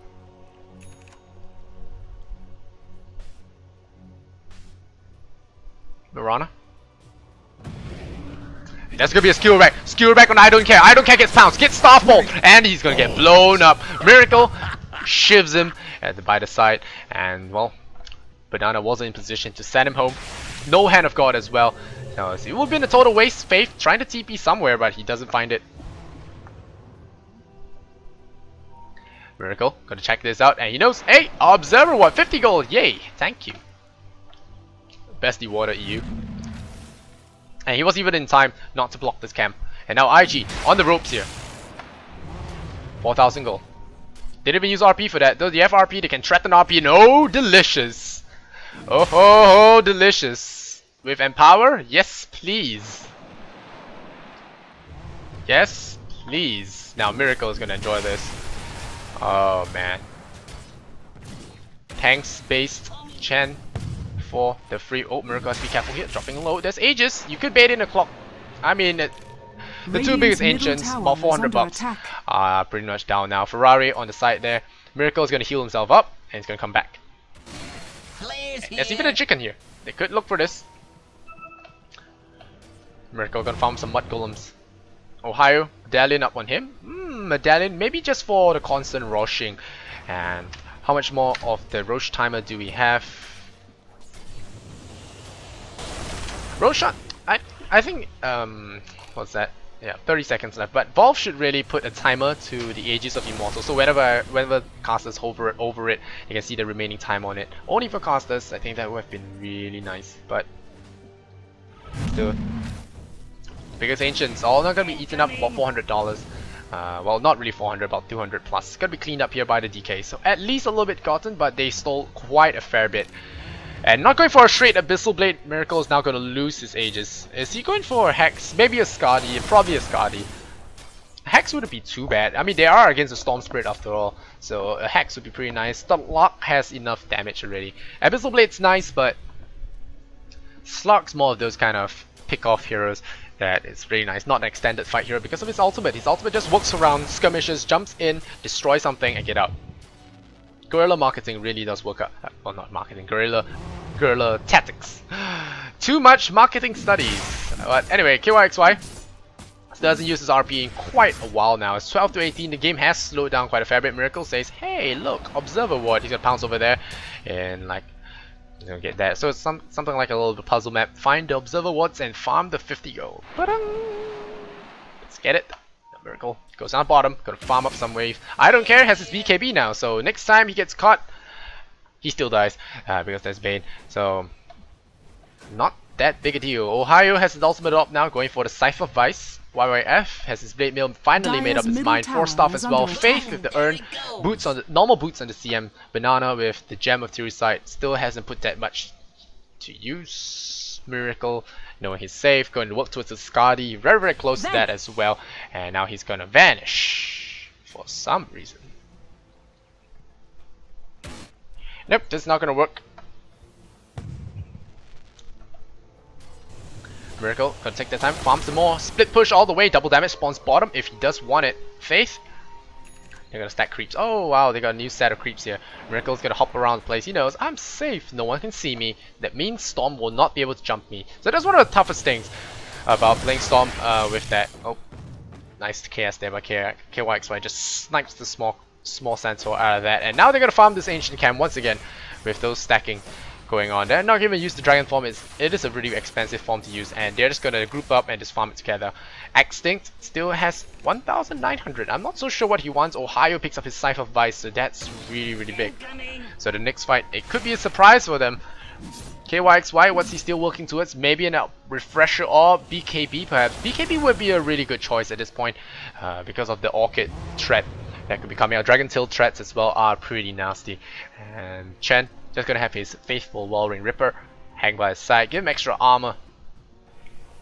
Mirana. That's gonna be a skill rack. Skill rack on I don't care. I don't care gets pounced. Gets Staff Bolt. And he's gonna get blown up. Miracle shivs him by the side. And well, Banana wasn't in position to send him home. No Hand of God as well. So it would have been a total waste. Faith trying to TP somewhere, but he doesn't find it. Miracle gonna check this out. And he knows, hey, Observer what? 50 gold. Yay. Thank you. Best Dewater EU. And he was even in time not to block this camp. And now IG on the ropes here. 4,000 gold. Didn't even use RP for that. Though the FRP, they can threaten RP. And oh, delicious. Oh, delicious. With Empower? Yes, please. Yes, please. Now Miracle is going to enjoy this. Oh, man. Tanks based Chen. For the free. Oh, Miracle has to be careful here. Dropping low. There's Aegis. You could bait in a clock. I mean, the 2 biggest ancients, about 400 bucks, are pretty much down now. Ferrari on the side there. Miracle is going to heal himself up and he's going to come back. There's even a chicken here. They could look for this. Miracle going to farm some mud golems. Ohio, Medallion up on him. Medallion, maybe just for the constant rushing. And how much more of the Roche timer do we have? Roche shot, I think, what's that? Yeah, 30 seconds left. But Valve should really put a timer to the Aegis of Immortal. So whenever casters hover over it, you can see the remaining time on it. Only for casters, I think that would have been really nice. But still, Because Ancients all not gonna be eaten up for $400. Well, not really 400, about 200 plus. It's gonna be cleaned up here by the DK. So at least a little bit gotten, but they stole quite a fair bit. And not going for a straight Abyssal Blade. Miracle is now gonna lose his Aegis. Is he going for a Hex? Maybe a Skadi, probably a Skadi. Hex wouldn't be too bad. I mean, they are against the Storm Spirit after all, so a Hex would be pretty nice. The Lock has enough damage already. Abyssal Blade's nice, but Slug's more of those kind of pick-off heroes that is really nice. Not an extended fight hero because of his ultimate. His ultimate just works around, skirmishes, jumps in, destroys something, and get out. Guerrilla marketing really does work out. Well, not marketing, guerrilla tactics. Too much marketing studies. But anyway, ky.xy doesn't use his RP in quite a while now. It's 12 to 18. The game has slowed down quite a fair bit. Miracle says, hey, look, Observer Ward. He's gonna pounce over there and like, he's gonna get that. So it's something like a little puzzle map. Find the Observer Wards and farm the 50 gold. Let's get it. Miracle goes down the bottom, gonna farm up some waves. I don't care, has his BKB now, so next time he gets caught, he still dies because there's Bane. So not that big a deal. Ohio has his ultimate up now, going for the Scythe of Vice. YYF has his Blade Mail finally made up his mind. 4 stuff as well. Faith with the urn, boots on the normal boots on the CM. Banana with the Gem of Theory Sight still hasn't put that much to use. Miracle knowing he's safe, going to work towards the Skadi, very close to that as well, and now he's gonna vanish for some reason. Nope, this is not gonna work. Miracle gonna take that time, farm some more, split push all the way, double damage, spawns bottom if he does want it. Faith, they're gonna stack creeps. Oh wow, they got a new set of creeps here. Miracle's gonna hop around the place. He knows I'm safe, no one can see me. That means Storm will not be able to jump me. So that's one of the toughest things about playing Storm with that. Oh, nice KS there by ky.xy. Just snipes the small Centaur out of that. And now they're gonna farm this Ancient Camp once again with those stacking going on. They're not gonna use the Dragon form. It is a really expensive form to use, and they're just gonna group up and just farm it together. Extinct still has 1,900. I'm not so sure what he wants. Ohio picks up his Scythe of Vice, so that's really big. So the next fight, it could be a surprise for them. ky.xy, what's he still working towards? Maybe a refresher or BKB perhaps. BKB would be a really good choice at this point because of the Orchid threat that could be coming out. Dragon Tail threats as well are pretty nasty. And Chen just gonna have his faithful Wallring Ripper hang by his side, give him extra armor.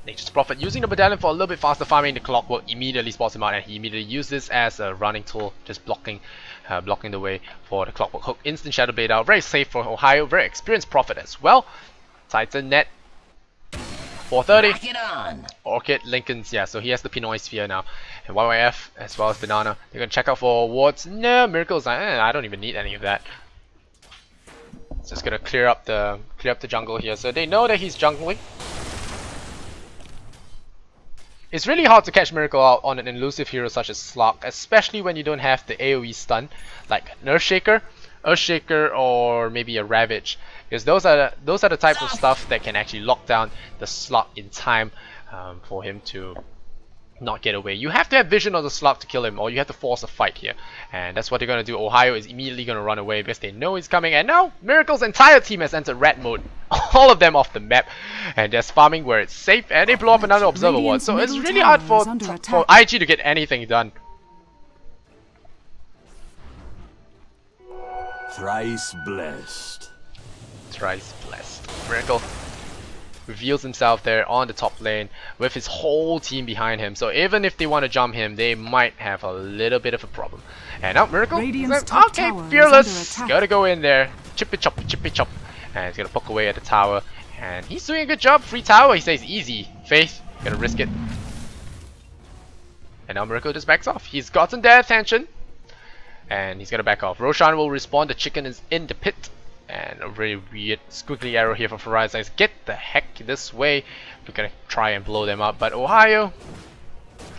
Nature's Prophet using the medallion for a little bit faster farming. The Clockwork immediately spots him out, and he immediately uses this as a running tool, just blocking the way for the Clockwork Hook. Instant Shadow Blade out, very safe for Ohio, very experienced Prophet as well. Titan net 430. Orchid Lincoln's, yeah, so he has the Pinoy Sphere now. And YYF as well as Banana. They're gonna check out for wards. No, Miracle's like, I don't even need any of that. Just gonna clear up the jungle here, so they know that he's jungling. It's really hard to catch Miracle out on an elusive hero such as Slug, especially when you don't have the AoE stun like an Earthshaker, or maybe a Ravage, because those are the types of stuff that can actually lock down the Slug in time for him to not get away. You have to have vision of the Slug to kill him, or you have to force a fight here, and that's what they're gonna do. Ohio is immediately gonna run away because they know he's coming, and now Miracle's entire team has entered rat mode, all of them off the map, and they're farming where it's safe, and they blow up another Observer Ward. So it's really hard for IG to get anything done.
Thrice blessed.
Thrice blessed. Miracle reveals himself there on the top lane with his whole team behind him, so even if they want to jump him, they might have a little bit of a problem. And now Miracle, okay, fearless, gotta go in there, chippy chop, and he's gonna poke away at the tower, and he's doing a good job. Free tower, he says easy. Faith, gonna risk it, and now Miracle just backs off. He's gotten their attention, and he's gonna back off. Roshan will respawn, the chicken is in the pit. And a very weird squiggly arrow here from Horizon. Get the heck this way. We're gonna try and blow them up, but Ohio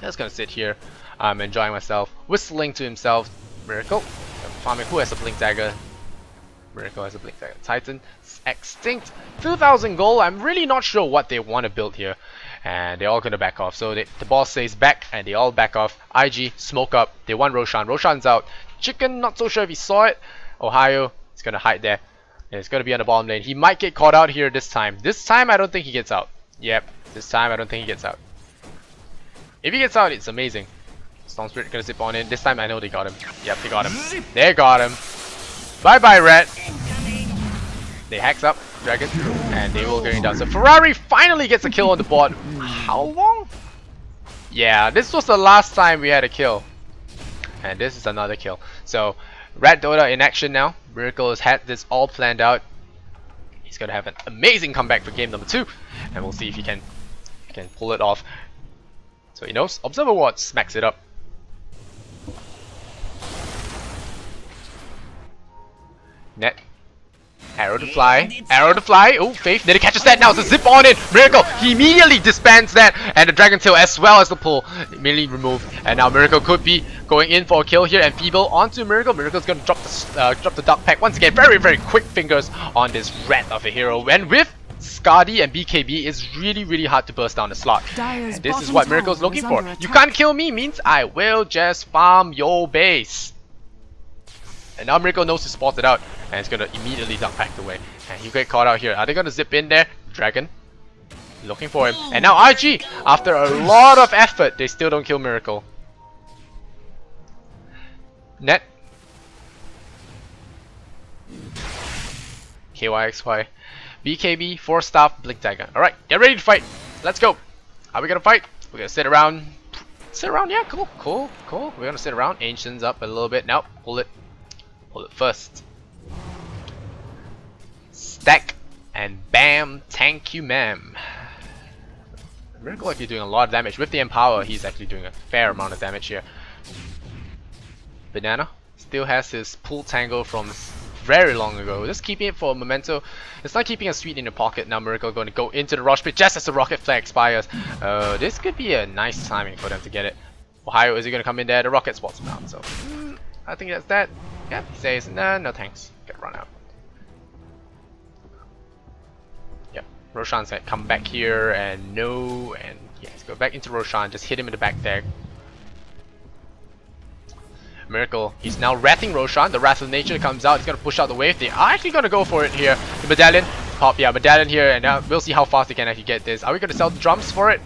just gonna sit here. I'm enjoying myself, whistling to himself. Miracle farming. Who has a blink dagger? Miracle has a blink dagger. Titan extinct. 2,000 gold. I'm really not sure what they want to build here, and they're all gonna back off. So the boss says back, and they all back off. IG smoke up. They want Roshan. Roshan's out. Chicken, not so sure if he saw it. Ohio is gonna hide there. And it's gonna be on the bottom lane. He might get caught out here this time. This time I don't think he gets out. Yep, this time I don't think he gets out. If he gets out, it's amazing. Storm Spirit gonna zip on in. This time I know they got him. Yep, they got him. They got him. Bye bye, Red. They hacks up Dragon, and they will get down. So Ferrari finally gets a kill on the board. How long? Yeah, this was the last time we had a kill. And this is another kill. So Red Dota in action now. Miracle has had this all planned out. He's gonna have an amazing comeback for game number 2, and we'll see if he can pull it off. So he knows. Observer Ward smacks it up. Net. Arrow to fly. Arrow to fly. Oh, Faith nearly catches that now. It's a zip on in. Miracle. He immediately disbands that. And the Dragon Tail as well as the pull. Immediately removed. And now Miracle could be going in for a kill here. And Feeble onto Miracle. Miracle's going to drop the Dark Pack once again. Very, very quick fingers on this rat of a hero. And with Skadi and BKB, it's really, really hard to burst down the slot. And this is what Miracle's looking for. You can't kill me means I will just farm your base. And now Miracle knows to spot it out, and it's gonna immediately duck back away. And he get caught out here. Are they gonna zip in there? Dragon looking for him. And now RG, after a lot of effort, they still don't kill Miracle. Net. ky.xy. BKB, 4 staff, Blink Dagger. Alright, get ready to fight. Let's go. Are we gonna fight? We're gonna sit around. Sit around, yeah, cool. We're gonna sit around. Ancients up a little bit. Now, pull it. Pull it first. Stack and bam, thank you ma'am. Miracle actually doing a lot of damage. With the Empower, he's actually doing a fair amount of damage here. Banana still has his pull tangle from very long ago. Just keeping it for a memento. It's not keeping a sweet in the pocket. Now Miracle going to go into the rush pit just as the rocket flag expires. This could be a nice timing for them to get it. Ohio, is he going to come in there? The rocket spots him out, so I think that's that. Yeah, he says, nah, no thanks. Get run out. Yep, Roshan's gonna come back here and no, and yeah, let's go back into Roshan, just hit him in the back there. Miracle, he's now ratting Roshan. The Wrath of Nature comes out, he's gonna push out the wave. They are actually gonna go for it here. The Medallion, pop, yeah, Medallion here, and now we'll see how fast they can actually get this. Are we gonna sell the drums for it?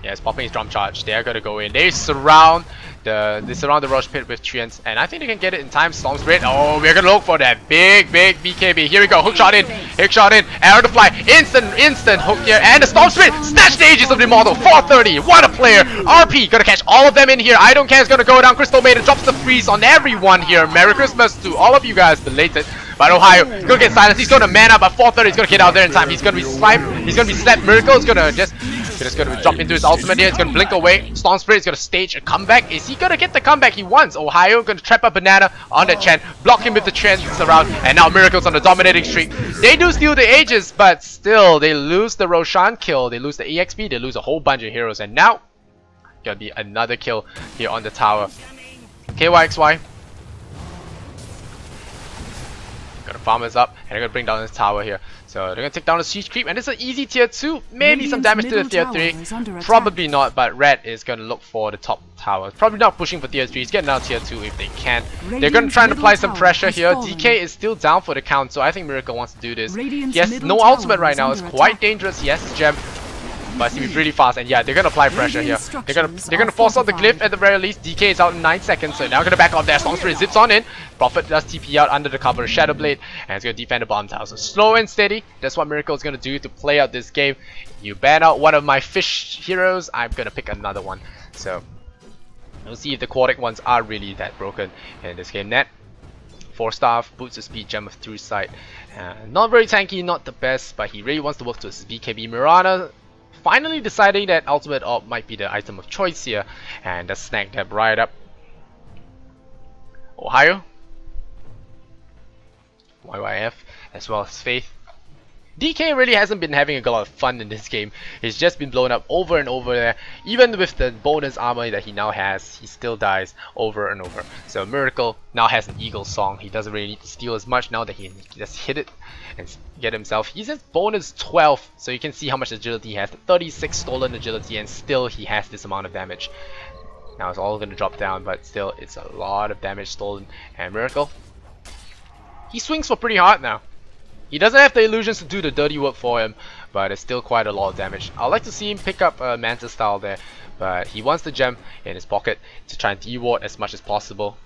Yeah, it's popping his drum charge. They're gonna go in. They surround the rush pit with treants, and I think they can get it in time. Storm Spirit. Oh, we're gonna look for that big BKB. Here we go. Hook shot in. Arrow to fly. Instant hook here, and the Storm Spirit snatch the Aegis of the Immortal. 430. What a player. RP gonna catch all of them in here. I don't care. It's gonna go down. Crystal Maiden drops the freeze on everyone here. Merry Christmas to all of you guys. Belated. But Ohio gonna get silenced. He's gonna man up at 430. He's gonna get out there in time. He's gonna be sniped. He's gonna be slapped. Miracle is gonna just gonna drop into his ultimate here. It's gonna blink away. Storm Spirit is gonna stage a comeback. Is he gonna get the comeback he wants? Ohio gonna trap a Banana on the Chen, block him with the Chen around, and now Miracle's on the dominating streak. They do steal the Aegis, but still they lose the Roshan kill. They lose the EXP. They lose a whole bunch of heroes, and now gonna be another kill here on the tower. ky.xy. Gonna farm us up, and they're gonna bring down this tower here. So they're gonna take down the siege creep, and it's an easy tier 2. Maybe some damage to the tier 3. Probably not, but Red is gonna look for the top tower. Probably not pushing for tier 3. He's getting out tier 2 if they can. They're gonna try and apply some pressure here. DK is still down for the count, so I think Miracle wants to do this. He has no ultimate right now. It's quite dangerous. He has gem, but he's really fast, and yeah, they're gonna apply pressure here. They're gonna force out the glyph at the very least. DK is out in 9 seconds, so now gonna back off there. Storm Spirit zips on in. Prophet does TP out under the cover of Shadow Blade, and it's gonna defend the bottom tower. So slow and steady. That's what Miracle is gonna do to play out this game. You ban out one of my fish heroes, I'm gonna pick another one. So we'll see if the aquatic ones are really that broken in this game. Net 4 staff, boots of speed, gem of through sight. Not very tanky, not the best, but he really wants to work towards his BKB. Mirana finally deciding that ultimate orb might be the item of choice here, and just snag that right up. Ohio, YYF, as well as Faith. DK really hasn't been having a lot of fun in this game. He's just been blown up over and over there. Even with the bonus armor that he now has, he still dies over and over. So Miracle now has an Eagle Song. He doesn't really need to steal as much now that he can just hit it and get himself. He's at bonus 12, so you can see how much agility he has. 36 stolen agility, and still he has this amount of damage. Now it's all going to drop down, but still it's a lot of damage stolen. And Miracle, he swings for pretty hard now. He doesn't have the illusions to do the dirty work for him, but it's still quite a lot of damage. I'd like to see him pick up a Manta style there, but he wants the gem in his pocket to try and de-ward as much as possible.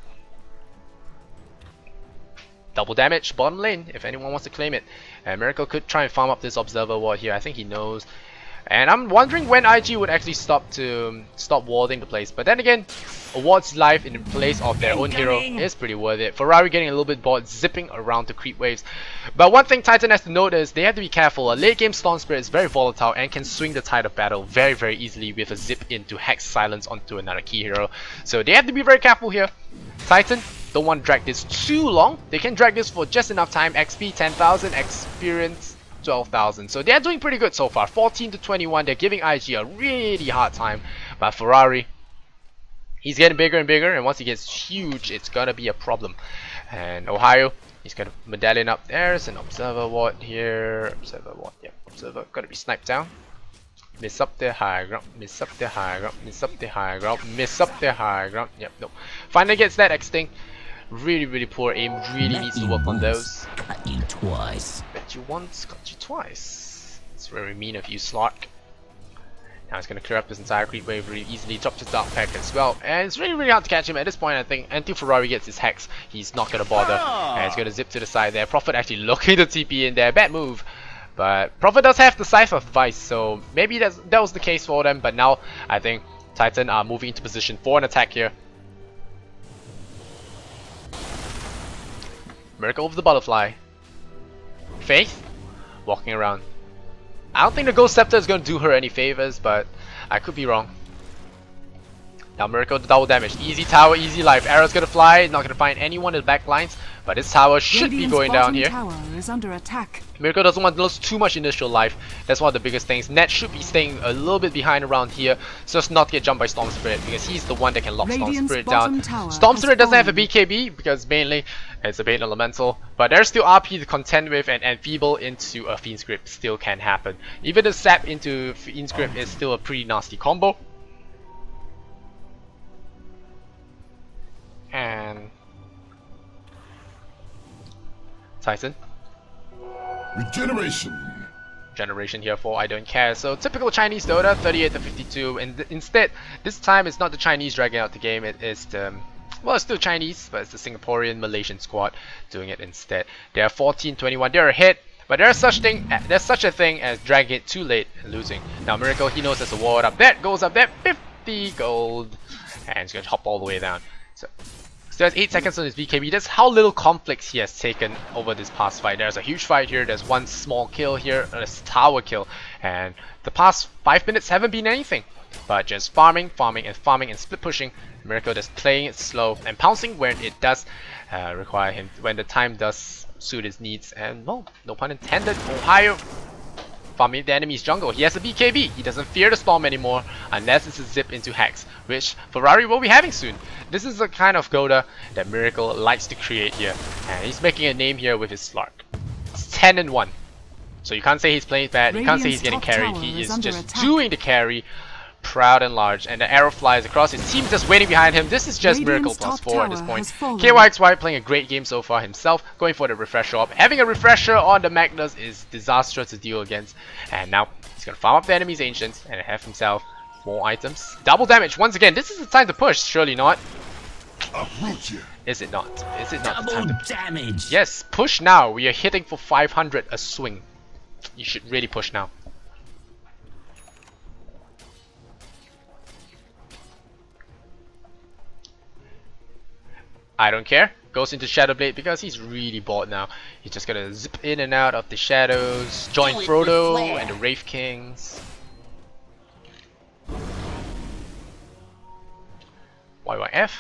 Double damage, bottom lane, if anyone wants to claim it. And Miracle could try and farm up this Observer ward here. I think he knows. And I'm wondering when IG would actually stop warding the place. But then again, a ward's life in place of their own hero is pretty worth it. Ferrari getting a little bit bored, zipping around to creep waves. But one thing Titan has to note is they have to be careful. A late game Storm Spirit is very volatile and can swing the tide of battle very, very easily with a zip into Hex Silence onto another key hero. So they have to be very careful here. Titan don't want to drag this too long. They can drag this for just enough time. XP 10,000, experience 12,000. So they're doing pretty good so far. 14 to 21. They're giving IG a really hard time. But Ferrari, he's getting bigger and bigger, and once he gets huge, it's gonna be a problem. And Ohio, he's got a medallion up there. There's an Observer ward here. Observer ward, yeah. Observer gotta be sniped down. Miss up the high ground, miss up the high ground, miss up the high ground, miss up the high ground. Yep, nope. Finally gets that extinct. Really, really poor aim. Really needs to work on those.
Cut you twice.
Bet you once, cut you twice. It's very mean of you, Slark. Now he's gonna clear up this entire creep wave really easily. Drop his Dark Pack as well, and it's really, really hard to catch him at this point. I think until Ferrari gets his hex, he's not gonna bother. And he's gonna zip to the side there. Prophet actually looking to TP in there. Bad move. But Prophet does have the Scythe of Vice, so maybe that was the case for them. But now I think Titan are moving into position for an attack here. Miracle of the Butterfly. Faith walking around. I don't think the Ghost Scepter is going to do her any favors, but I could be wrong. Now Miracle the double damage. Easy tower, easy life. Arrow's gonna fly, not gonna find anyone in the back lines, but this tower should be going down here.
Tower is under attack.
Miracle doesn't want to lose too much initial life. That's one of the biggest things. Ned should be staying a little bit behind around here, so as not to get jumped by Storm Spirit, because he's the one that can lock Storm Spirit down. Storm Spirit doesn't have a BKB because mainly it's a Bane Elemental, but there's still RP to contend with, and Enfeeble into a Fiend's Grip still can happen. Even the Sap into Fiend's Grip is still a pretty nasty combo. And Titan. Generation here for I don't care. So typical Chinese Dota, 38 to 52, and instead this time it's not the Chinese dragging out the game. It is the, well, it's still Chinese, but it's the Singaporean Malaysian squad doing it instead. They are 14-21. They're ahead, but there's such a thing as dragging it too late and losing. Now Miracle, he knows there's a ward up there, goes up there, 50 gold, and he's gonna hop all the way down. So still has 8 seconds on his BKB. That's how little conflicts he has taken over this past fight. There's a huge fight here, there's one small kill here, there's a tower kill, and the past 5 minutes haven't been anything but just farming and split pushing. Miracle just playing it slow and pouncing when it does require him, when the time does suit his needs. And well, no pun intended, Ohio farming the enemy's jungle. He has a BKB. He doesn't fear the storm anymore unless it's a zip into Hex, which Ferrari will be having soon. This is the kind of Goda that Miracle likes to create here, and he's making a name here with his Slark. It's 10-1. So you can't say he's playing bad, you can't say he's getting carried. He is just doing the carry, proud and large, and the arrow flies across. His team just waiting behind him. This is just Miracle +4 at this point. ky.xy playing a great game so far himself, going for the refresher up. Having a refresher on the Magnus is disastrous to deal against, and now he's gonna farm up the enemy's ancients and have himself more items. Double damage once again. This is the time to push, surely not? Is it not? Is it not the time to push? Yes, push now. We are hitting for 500 a swing. You should really push now. I don't care. Goes into Shadow Blade because he's really bored now. He's just gonna zip in and out of the shadows, join Frodo and the Wraith Kings. YYF,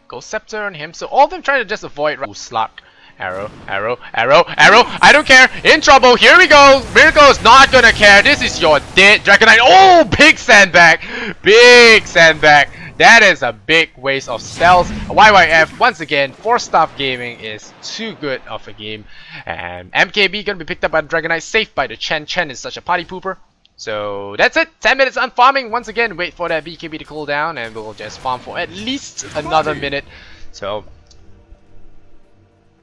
Ghost Scepter on him. So all of them trying to just avoid Slark. Arrow, arrow, arrow, arrow. I don't care. In trouble. Here we go. Miracle is not gonna care. This is your dead Dragonite. Oh, big sandbag. Big sandbag. That is a big waste of spells. YYF, once again, 4-star gaming is too good of a game. And MKB gonna be picked up by the Dragonite, safe by the Chen. Chen is such a party pooper. So that's it. 10 minutes on farming. Once again, wait for that BKB to cool down, and we'll just farm for at least another minute. So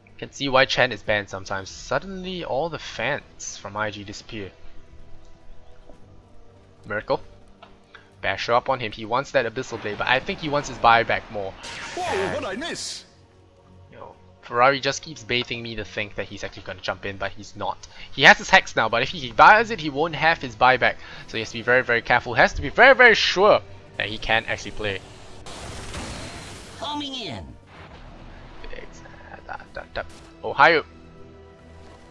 you can see why Chen is banned sometimes. Suddenly all the fans from IG disappear. Miracle. Bash up on him. He wants that Abyssal Blade, but I think he wants his buyback more.
Whoa, what'd I miss?
You know, Ferrari just keeps baiting me to think that he's actually going to jump in, but he's not. He has his Hex now, but if he buys it, he won't have his buyback. So he has to be very, very careful. He has to be very, very sure that he can actually play.
Homing in.
Ohio.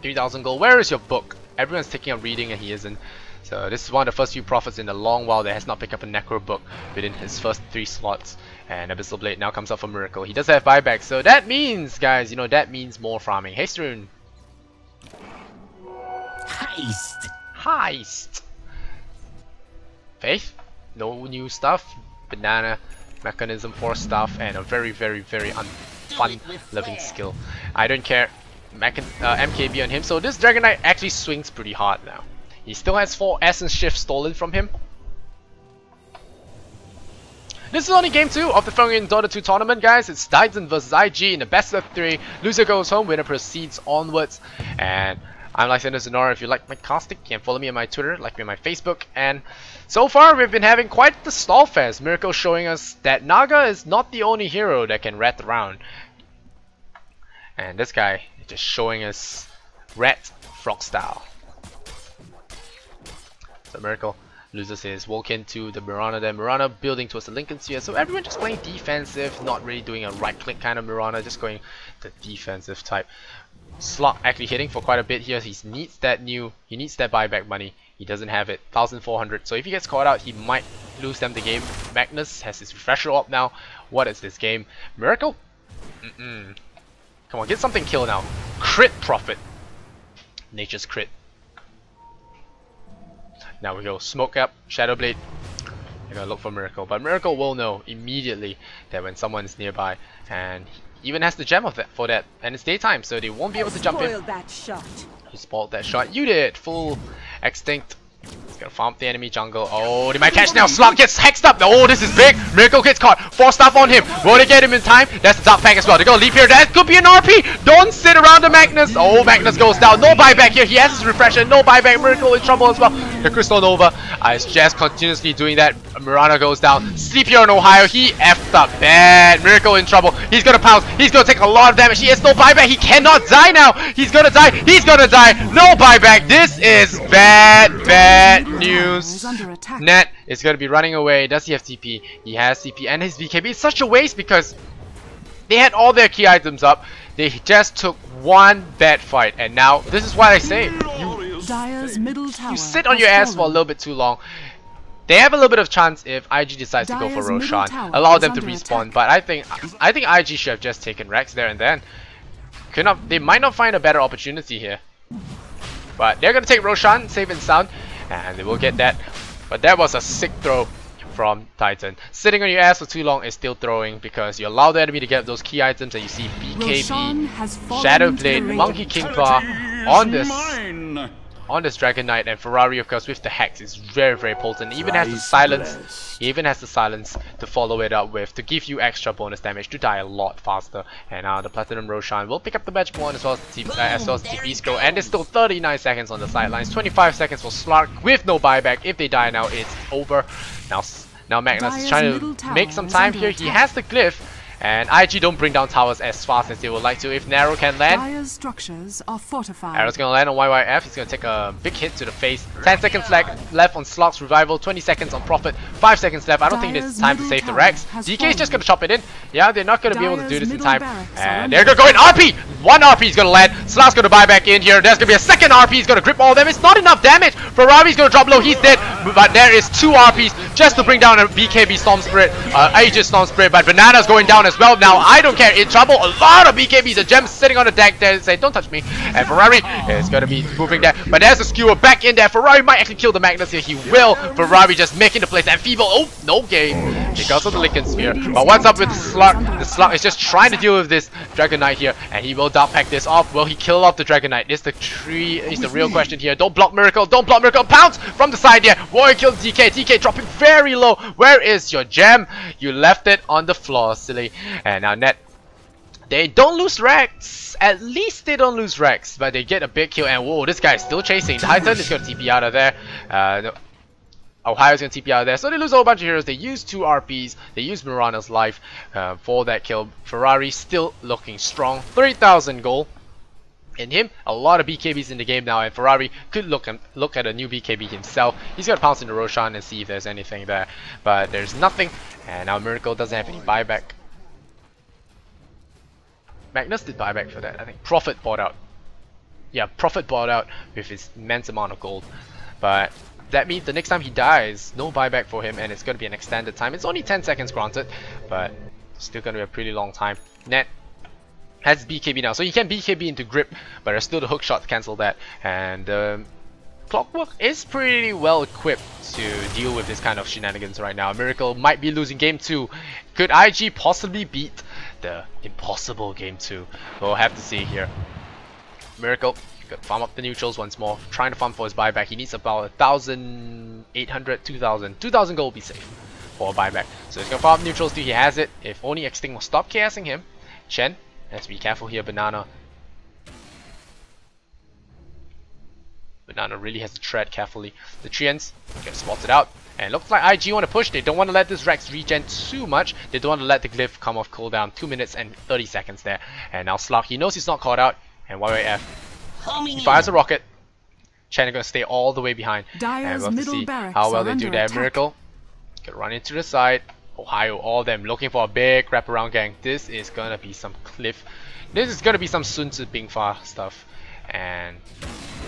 3,000 gold. Where is your book? Everyone's taking a reading and he isn't. So this is one of the first few prophets in a long while that has not picked up a Necro book within his first 3 slots. And Abyssal Blade now comes up for Miracle. He does have buyback, so that means, guys, you know, that means more farming. Haste Rune.
Heist.
Heist. Faith. No new stuff. Banana. Mechanism for stuff. And a very, very, very fun-loving skill. I don't care. MKB on him. So this Dragon Knight actually swings pretty hard now. He still has 4 Essence Shifts stolen from him. This is only game 2 of the Fengyun Dota 2 tournament, guys. It's Titan vs IG in the best of 3. Loser goes home, winner proceeds onwards. And I'm Lysander Zenora. If you like my casting, you can follow me on my Twitter, like me on my Facebook. And so far, we've been having quite the stall fest. Miracle showing us that Naga is not the only hero that can rat around. And this guy is just showing us rat frog style. So Miracle loses his Vulcan to the Mirana, then Mirana building towards the Lincoln Sphere. So everyone just playing defensive, not really doing a right click kind of Mirana, just going the defensive type. Slot actually hitting for quite a bit here. He needs that buyback money. He doesn't have it. 1,400. So if he gets caught out, he might lose them the game. Magnus has his refresher up now. What is this game? Miracle? Come on, get something kill now. Crit Prophet. Nature's crit. Now we go Smoke up, Shadow Blade. They're gonna look for Miracle, but Miracle will know immediately that when someone is nearby, and he even has the gem of that for that, and it's daytime, so they won't be able to jump in.
That shot.
You spoiled that shot. You did. Full extinct. He's gonna farm the enemy jungle. Oh, they might catch now. Slug gets hexed up. Oh, this is big. Miracle gets caught. 4 stuff on him. Will they get him in time? That's the Dark Pack as well. They're gonna leave here. That could be an RP. Don't sit around the Magnus. Oh, Magnus goes down. No buyback here. He has his refresher. No buyback. Miracle in trouble as well. The Crystal Nova is just continuously doing that. Mirana goes down. Sleep here in Ohio. He effed up bad. Miracle in trouble. He's gonna pounce. He's gonna take a lot of damage. He has no buyback. He cannot die now. He's gonna die. He's gonna die. No buyback. This is bad news. Net is going to be running away. Does he have TP? He has TP and his BKB. It's such a waste because they had all their key items up. They just took one bad fight, and now this is what I say. You sit on your ass for a little bit too long. They have a little bit of chance if IG decides to go for Roshan. Allow them to respawn, but I think IG should have just taken Rex there and then. They might not find a better opportunity here. But they're going to take Roshan, safe and sound. And they will get that. But that was a sick throw from Titan. Sitting on your ass for too long is still throwing because you allow the enemy to get those key items, and you see BKB, Shadow Blade, Monkey King Claw on this Dragon Knight, and Ferrari of course with the Hex is very, very potent. He even has the silence. He even has the silence to follow it up with to give you extra bonus damage to die a lot faster. And the Platinum Roshan will pick up the magic one as well as the TP Scroll, and there's still 39 seconds on the sidelines. 25 seconds for Slark with no buyback. If they die now, it's over. Now Magnus is trying to make some time here. He has the glyph. And IG don't bring down towers as fast as they would like to. If Narrow can land,
structures are fortified.
Arrow's gonna land on YYF. He's gonna take a big hit to the face. 10 seconds left on Slug's revival. 20 seconds on Prophet. 5 seconds left. I don't think there's time to save the Rex. DK is just gonna chop it in. Yeah, they're not gonna be able to do this in time. And they're gonna go in RP. One RP is gonna land. Slug's gonna buy back in here. There's gonna be a second RP. He's gonna grip all of them. It's not enough damage. Ferrari's gonna drop low. He's dead. But there is 2 RPs just to bring down a BKB Storm Spirit, Aegis Storm Spirit. But Banana's going down as well. Now I don't care. In trouble. A lot of BKBs. A gem sitting on the deck there saying, don't touch me. And Ferrari is gonna be moving there. But there's a skewer back in there. Ferrari might actually kill the Magnus here. He will. Ferrari just making the place. And Feeble. Oh, no game. Because of the Lincoln Sphere. But what's up with the Slug? The Slug is just trying to deal with this Dragon Knight here. And he will Dark Pack this off. Will he kill off the Dragon Knight? Is the real question here. Don't block Miracle. Don't block Miracle. Pounce from the side here. Warrior kills DK. DK dropping very low. Where is your gem? You left it on the floor, silly. And now Net. They don't lose Rex. At least they don't lose Rex. But they get a big kill. And whoa, this guy is still chasing. Titan is going to TP out of there. No. Ohio's gonna TP out of there, so they lose a whole bunch of heroes. They use 2 RPs, they use Mirana's life for that kill. Ferrari still looking strong, 3,000 gold in him. A lot of BKBs in the game now, and Ferrari could look at a new BKB himself. He's gonna pounce into Ro8 and see if there's anything there, but there's nothing. And now Miracle doesn't have any buyback. Magnus did buyback for that. I think Prophet bought out. Yeah, Prophet bought out with his immense amount of gold, but that means the next time he dies, no buyback for him, and it's going to be an extended time. It's only 10 seconds granted, but still going to be a pretty long time. Net has BKB now, so he can BKB into grip, but there's still the hook shot to cancel that. And Clockwork is pretty well equipped to deal with this kind of shenanigans right now. Miracle might be losing game 2. Could IG possibly beat the impossible game 2? We'll have to see here. Miracle got to farm up the neutrals once more, trying to farm for his buyback. He needs about 1,800, 2,000 gold will be safe for a buyback. So he's gonna farm up neutrals till he has it. If only Extinct will stop KSing him. Chen has to be careful here. Banana really has to tread carefully. The Treants get spotted out, and looks like IG want to push. They don't want to let this Rex regen too much. They don't want to let the glyph come off cooldown. 2 minutes and 30 seconds there. And now Slug, he knows he's not caught out. And YYF, he fires a rocket. Chen is going to stay all the way behind. And we'll have to see how well they do there. Miracle can run into the side. Ohio, all of them looking for a big wraparound gang. This is going to be some cliff. This is going to be some Sun Tzu Bing Fa stuff. And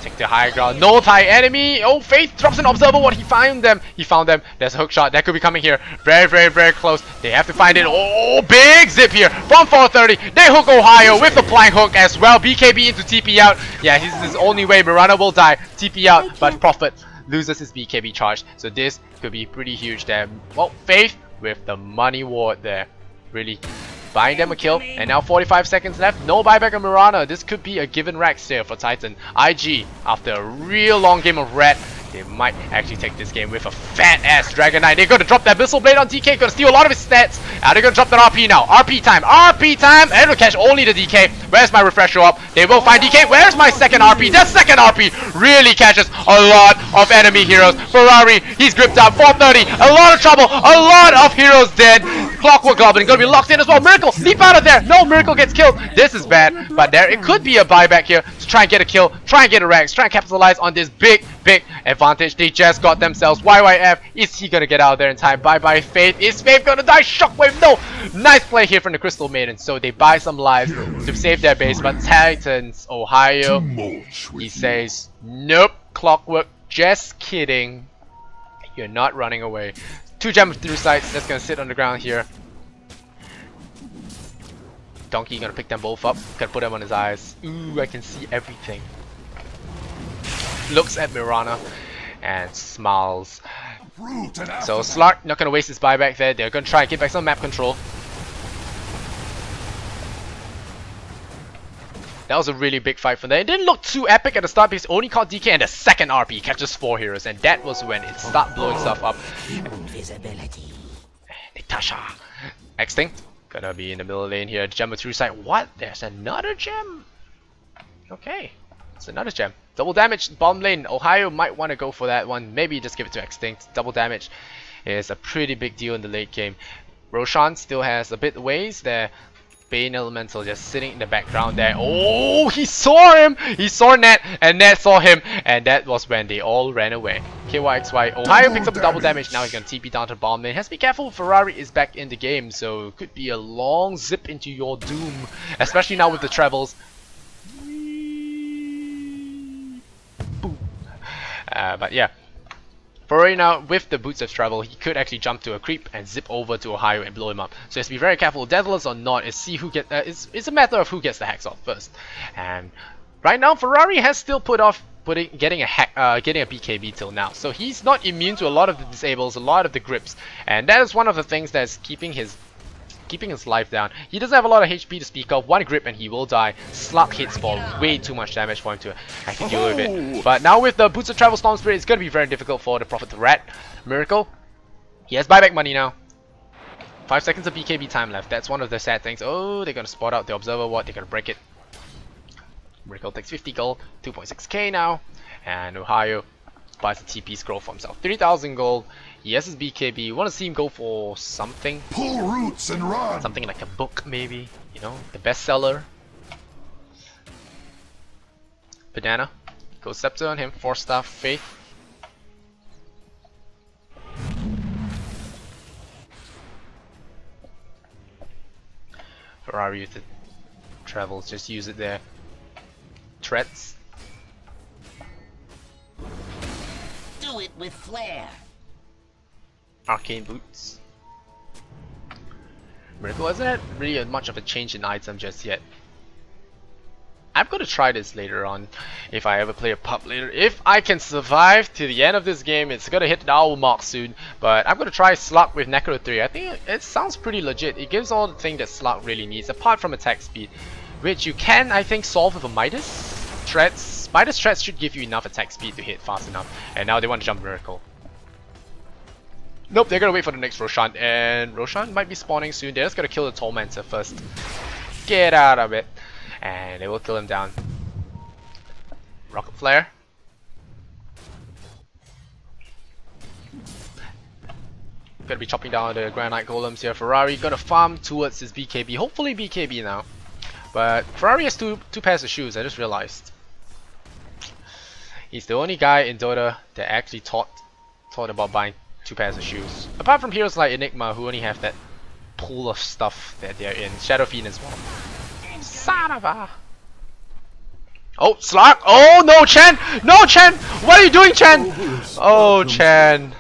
take the high ground. No Thai enemy. Oh, Faith drops an observer. What he found them. He found them. There's a hook shot that could be coming here. Very, very, very close. They have to find it. Oh, big zip here from 430. They hook Ohio with the flying hook as well. BKB into TP out. Yeah, this is his only way. Mirana will die. TP out, but Prophet loses his BKB charge. So this could be pretty huge there. Well, Faith with the money ward there. Really buying them a kill, and now 45 seconds left. No buyback on Mirana. This could be a given Rex here for Titan. IG, after a real long game of red, they might actually take this game with a fat ass Dragon Knight. They're gonna drop that Abyssal Blade on DK, gonna steal a lot of his stats. They're gonna drop that RP now. RP time, and it'll catch only the DK. Where's my refresher up? They will find DK. Where's my second RP? That second RP really catches a lot of enemy heroes. Ferrari, he's gripped up. 430, a lot of trouble, a lot of heroes dead. Clockwork Goblin gonna be locked in as well. Miracle, leap out of there. No, Miracle gets killed. This is bad, but there it could be a buyback here to try and get a kill, try and get a Rex, try and capitalize on this big advantage they just got themselves. YYF, is he gonna get out of there in time? Bye Faith. Is Faith gonna die? Shockwave, no. Nice play here from the Crystal Maiden. So they buy some lives to save their base, but Titans, Ohio, he says, nope, Clockwork, just kidding. You're not running away. 2 gems through sights, that's gonna sit on the ground here. Donkey gonna pick them both up, gonna put them on his eyes. Ooh, I can see everything. Looks at Mirana and smiles. So Slark not gonna waste his buyback there. They're gonna try and get back some map control. That was a really big fight from there. It didn't look too epic at the start because only caught DK, and the second RP catches 4 heroes, and that was when it started blowing stuff up.
Invisibility.
Natasha. Extinct gonna be in the middle lane here. Gem with 2 side. What? There's another gem? Okay. It's another gem. Double damage bottom lane. Ohio might want to go for that one. Maybe just give it to Extinct. Double damage is a pretty big deal in the late game. Ro8 still has a bit ways there. Bane Elemental just sitting in the background there. Oh, he saw him! He saw Net, and Net saw him, and that was when they all ran away. ky.xy. Ohio picks up the double damage. Now he's gonna TP down to bottom lane. Has to be careful. Ferrari is back in the game, so it could be a long zip into your doom, especially now with the travels. But yeah, for right now, with the Boots of Travel, he could actually jump to a creep and zip over to Ohio and blow him up. So he has to be very careful, Daedalus or not. See who gets. It's a matter of who gets the hacks off first. And right now, Ferrari has still put off getting a BKB till now. So he's not immune to a lot of the disables, a lot of the grips, and that is one of the things that's keeping his life down. He doesn't have a lot of HP to speak of. 1 grip and he will die. Slap hits for way too much damage for him to actually deal with it. But now with the Boots of Travel Storm Spirit, it's going to be very difficult for the Prophet to rat. Miracle, he has buyback money now. 5 seconds of BKB time left. That's one of the sad things. Oh, they're going to spot out the Observer Ward. They're going to break it. Miracle takes 50 gold, 2.6k now. And Ohio buys a TP scroll for himself. 3,000 gold. He has his BKB. Want to see him go for something?
Pull roots and run.
Something like a book, maybe. You know, the bestseller. Banana. Go Scepter on him. 4-star Faith. Ferrari with the travels. Just use it there. Treads.
Do it with flair.
Arcane Boots. Miracle isn't it really much of a change in item just yet. I'm gonna try this later on if I ever play a pub later. If I can survive to the end of this game, it's gonna hit the hour mark soon. But I'm gonna try Slug with Necro 3. I think it sounds pretty legit. It gives all the things that Slug really needs, apart from attack speed, which you can, I think, solve with a Midas. Treads. Midas Treads should give you enough attack speed to hit fast enough. And now they want to jump Miracle. Nope, they're gonna wait for the next Roshan, and Roshan might be spawning soon. They're just gonna kill the Tormentor first. Get out of it. And they will kill him down. Rocket Flare. Gonna be chopping down the Granite Golems here. Ferrari gonna farm towards his BKB. Hopefully BKB now. But Ferrari has two pairs of shoes, I just realized. He's the only guy in Dota that actually thought about buying 2 pairs of shoes. Apart from heroes like Enigma who only have that pool of stuff that they're in. Shadow Fiend as well. Son of a... Oh, Slug! Oh no, Chen! No, Chen! What are you doing, Chen? Oh, Chen.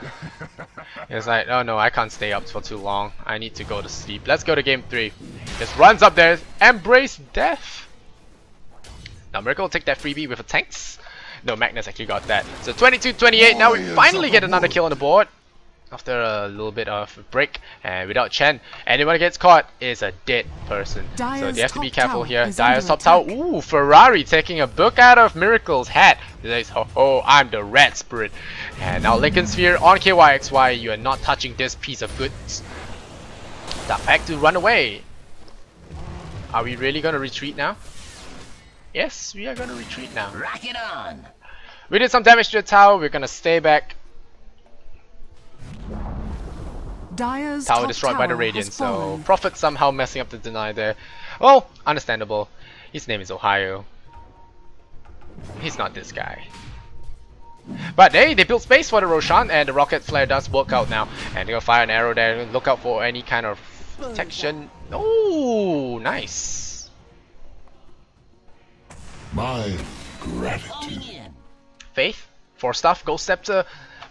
It's like, oh no, I can't stay up for too long. I need to go to sleep. Let's go to game 3. Just runs up there. Embrace death. Now Miracle will take that freebie with a tanks. No, Magnus actually got that. So 22-28. Now we finally get another kill on the board. After a little bit of a break, and without Chen, anyone who gets caught is a dead person. So they have to be careful here. Dire's top tower. Ooh, Ferrari taking a book out of Miracle's hat. He says, oh, I'm the rat spirit. And now Lincoln Sphere on ky.xy. You are not touching this piece of goods. Dark Pact to run away. Are we really gonna retreat now? Yes, we are gonna retreat now.
Rock it on.
We did some damage to the tower. We're gonna stay back. Tower destroyed by the Radiant, so Prophet somehow messing up the deny there. Well, understandable. His name is Ohio. He's not this guy. But hey, they built space for the Roshan, and the Rocket Flare does work out now. And they're gonna fire an arrow there. Look out for any kind of protection. Oh, nice.
My gratitude.
Faith, 4 stuff, Ghost Scepter,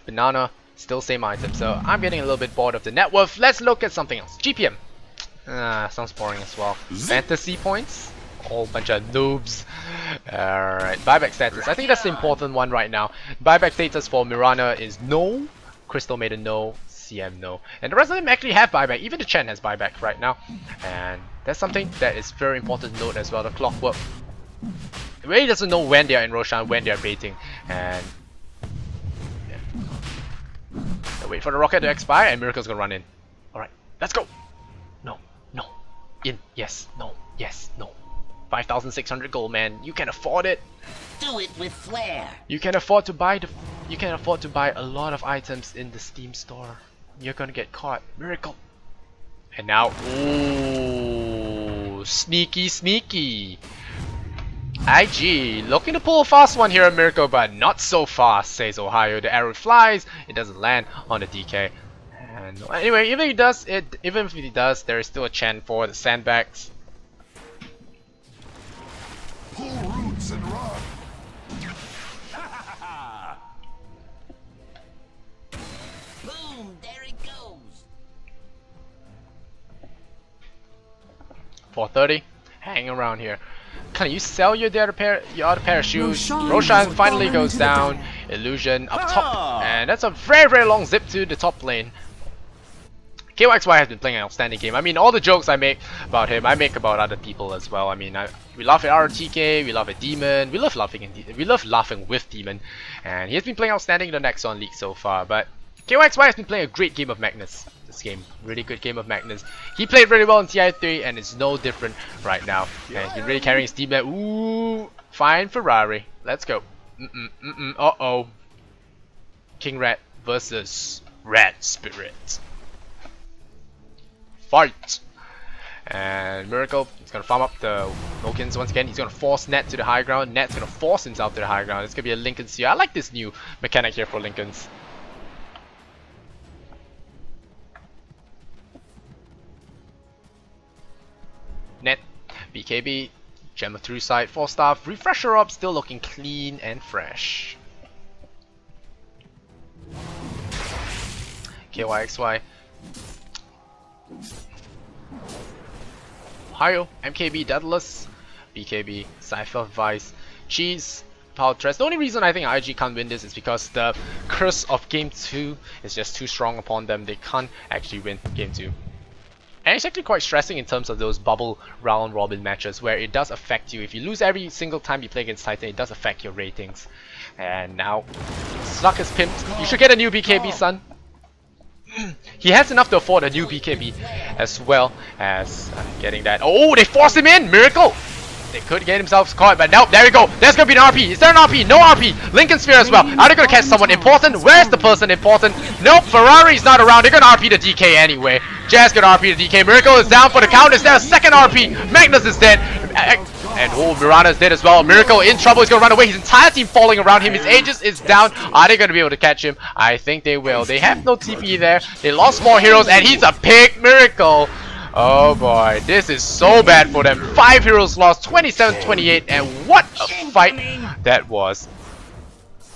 Banana. Still same item, so I'm getting a little bit bored of the net worth. Let's look at something else. GPM. Sounds boring as well. Fantasy points. Whole bunch of noobs. Alright, buyback status. I think that's the important one right now. Buyback status for Mirana is no. Crystal Maiden no. CM no. And the rest of them actually have buyback. Even the Chen has buyback right now. And that's something that is very important to note as well. The clockwork. It really doesn't know when they are in Roshan, when they are baiting. And wait for the rocket to expire and Miracle's gonna run in. Alright, let's go! No, no, in, yes, no, yes, no. 5,600 gold, man. You can afford it.
Do it with flair.
You can afford to buy a lot of items in the Steam store. You're gonna get caught. Miracle. And now, ooh, sneaky, sneaky. IG looking to pull a fast one here at Miracle, but not so fast, says Ohio. The arrow flies, it doesn't land on the DK. And anyway, even if he does, there is still a chance for the sandbags.
Pull roots and run.
Boom, there it goes.
430, hang around here. Can you sell your other pair of shoes? Roshan finally goes down. Illusion up top, and that's a very, very long zip to the top lane. ky.xy has been playing an outstanding game. I mean, all the jokes I make about him, I make about other people as well. I mean, we laugh at RTK, we laugh at Demon, we love laughing with Demon, and he has been playing outstanding in the Nexon League so far. But ky.xy has been playing a great game of Magnus. This game, really good game of Magnus. He played really well in TI3, and it's no different right now. And he's really carrying his team there. Ooh, fine Ferrari. Let's go. Uh-oh. King Rat versus Rat Spirit. Fight! And Miracle is gonna farm up the Wilkins once again. He's gonna force Net to the high ground. Net's gonna force himself to the high ground. It's gonna be a Lincoln's here. I like this new mechanic here for Lincolns. Net, BKB, Gemma through side, 4 staff, refresher up, still looking clean and fresh. ky.xy. Ohio, MKB, Daedalus, BKB, Cypher, Vice, Cheese, Power Tress. The only reason I think IG can't win this is because the curse of Game 2 is just too strong upon them. They can't actually win Game 2. And it's actually quite stressing in terms of those bubble round robin matches where it does affect you. If you lose every single time you play against Titan, it does affect your ratings. And now, Slug is pimped. You should get a new BKB, son. He has enough to afford a new BKB as well as getting that. Oh, they forced him in! Miracle! They could get himself caught, but nope, there we go. There's gonna be an RP. Is there an RP? No RP. Lincoln Sphere as well. Are they gonna catch someone important? Where's the person important? Nope, Ferrari's not around. They're gonna RP the DK anyway. Jazz gonna RP the DK. Miracle is down for the count. Is there a second RP? Magnus is dead. And oh, Mirana is dead as well. Miracle in trouble. He's gonna run away. His entire team falling around him. His Aegis is down. Are they gonna be able to catch him? I think they will. They have no TP there. They lost more heroes, and he's a pig. Miracle. Oh boy, this is so bad for them. 5 heroes lost, 27-28, and what a fight that was.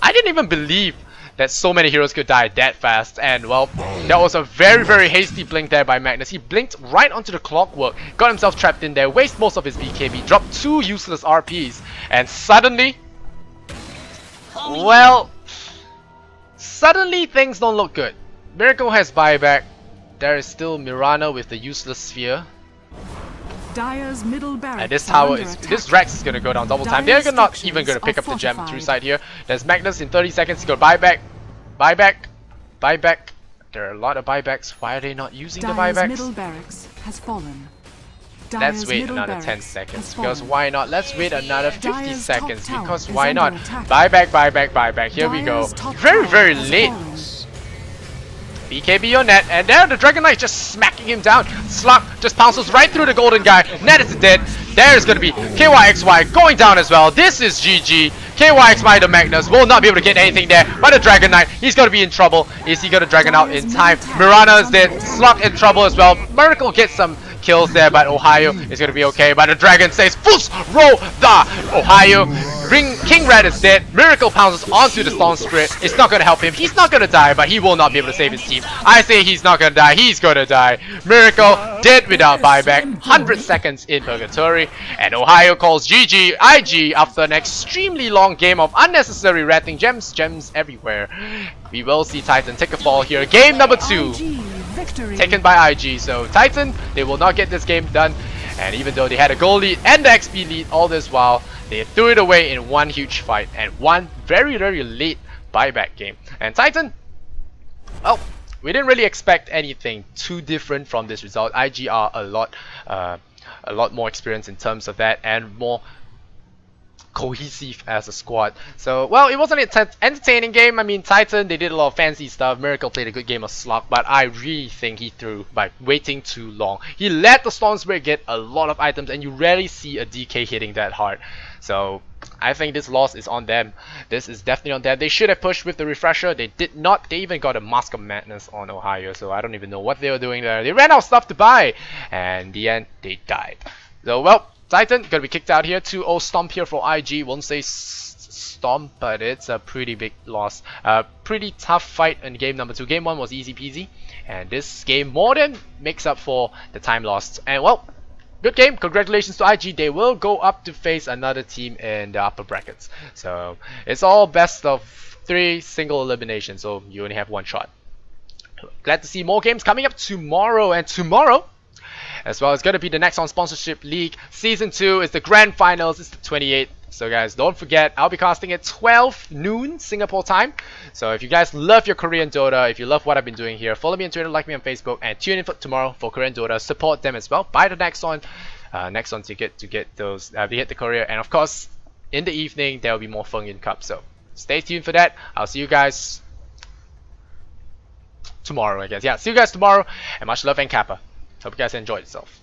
I didn't even believe that so many heroes could die that fast, and well, that was a very, very hasty blink there by Magnus. He blinked right onto the clockwork, got himself trapped in there, wasted most of his BKB, dropped 2 useless RPs, and suddenly, well, suddenly things don't look good. Miracle has buyback. There is still Mirana with the useless sphere.
Dire's middle barracks.
And this tower is, this Rex is gonna go down double time. They're not even gonna pick up the gem through side here. There's Magnus in 30 seconds. He's gonna buy back. There are a lot of buybacks. Why are they not using the buybacks?
Middle barracks has fallen.
Let's wait another 10 seconds. Because why not? Let's wait another 50 seconds. Because why not? Buyback. Here we go. Very, very late. BKB on Net, and there the Dragon Knight just smacking him down. Slug just pounces right through the golden guy. Net is dead. There's gonna be ky.xy going down as well. This is GG. ky.xy the Magnus will not be able to get anything there. But the Dragon Knight, he's gonna be in trouble. Is he gonna Dragon out in time? Mirana is dead. Slug in trouble as well. Miracle gets some kills there, but Ohio is gonna be okay. But the Dragon says, "Fus roll the Ohio." King Rat is dead. Miracle pounces onto the Storm Spirit. It's not gonna help him. He's not gonna die, but he will not be able to save his team. I say he's not gonna die. He's gonna die. Miracle dead without buyback. 100 seconds in Purgatory, and Ohio calls GG IG after an extremely long game of unnecessary ratting. Gems everywhere. We will see Titan take a fall here. Game number 2. Taken by IG. So Titan, they will not get this game done. And even though they had a goal lead and the XP lead all this while, they threw it away in one huge fight and one very, very late buyback game. And Titan, well, we didn't really expect anything too different from this result. IG are a lot more experienced in terms of that and more cohesive as a squad. So, well, it wasn't an entertaining game. I mean, Titan, they did a lot of fancy stuff. Miracle played a good game of Slug, but I really think he threw by waiting too long. He let the Storm Spirit get a lot of items, and you rarely see a DK hitting that hard. So, I think this loss is on them. This is definitely on them. They should have pushed with the refresher. They did not. They even got a Mask of Madness on Ohio, so I don't even know what they were doing there. They ran out of stuff to buy, and in the end, they died. So, well, Titan gonna be kicked out here. 2-0 stomp here for IG. Won't say stomp, but it's a pretty big loss. Pretty tough fight in game number 2. Game 1 was easy peasy, and this game more than makes up for the time lost. And well, good game. Congratulations to IG. They will go up to face another team in the upper brackets. So it's all best of 3 single elimination. So you only have 1 shot. Glad to see more games coming up tomorrow, and tomorrow as well, it's going to be the next on Sponsorship League. Season 2 is the Grand Finals. It's the 28th. So guys, don't forget, I'll be casting at 12 noon Singapore time. So if you guys love your Korean Dota, if you love what I've been doing here, follow me on Twitter, like me on Facebook, and tune in for tomorrow for Korean Dota. Support them as well. Buy the next on ticket to get those, to hit the courier. And of course, in the evening, there will be more Fengyun Cup. So stay tuned for that. I'll see you guys tomorrow, I guess. Yeah, see you guys tomorrow, and much love and Kappa. Hope you guys enjoyed yourself.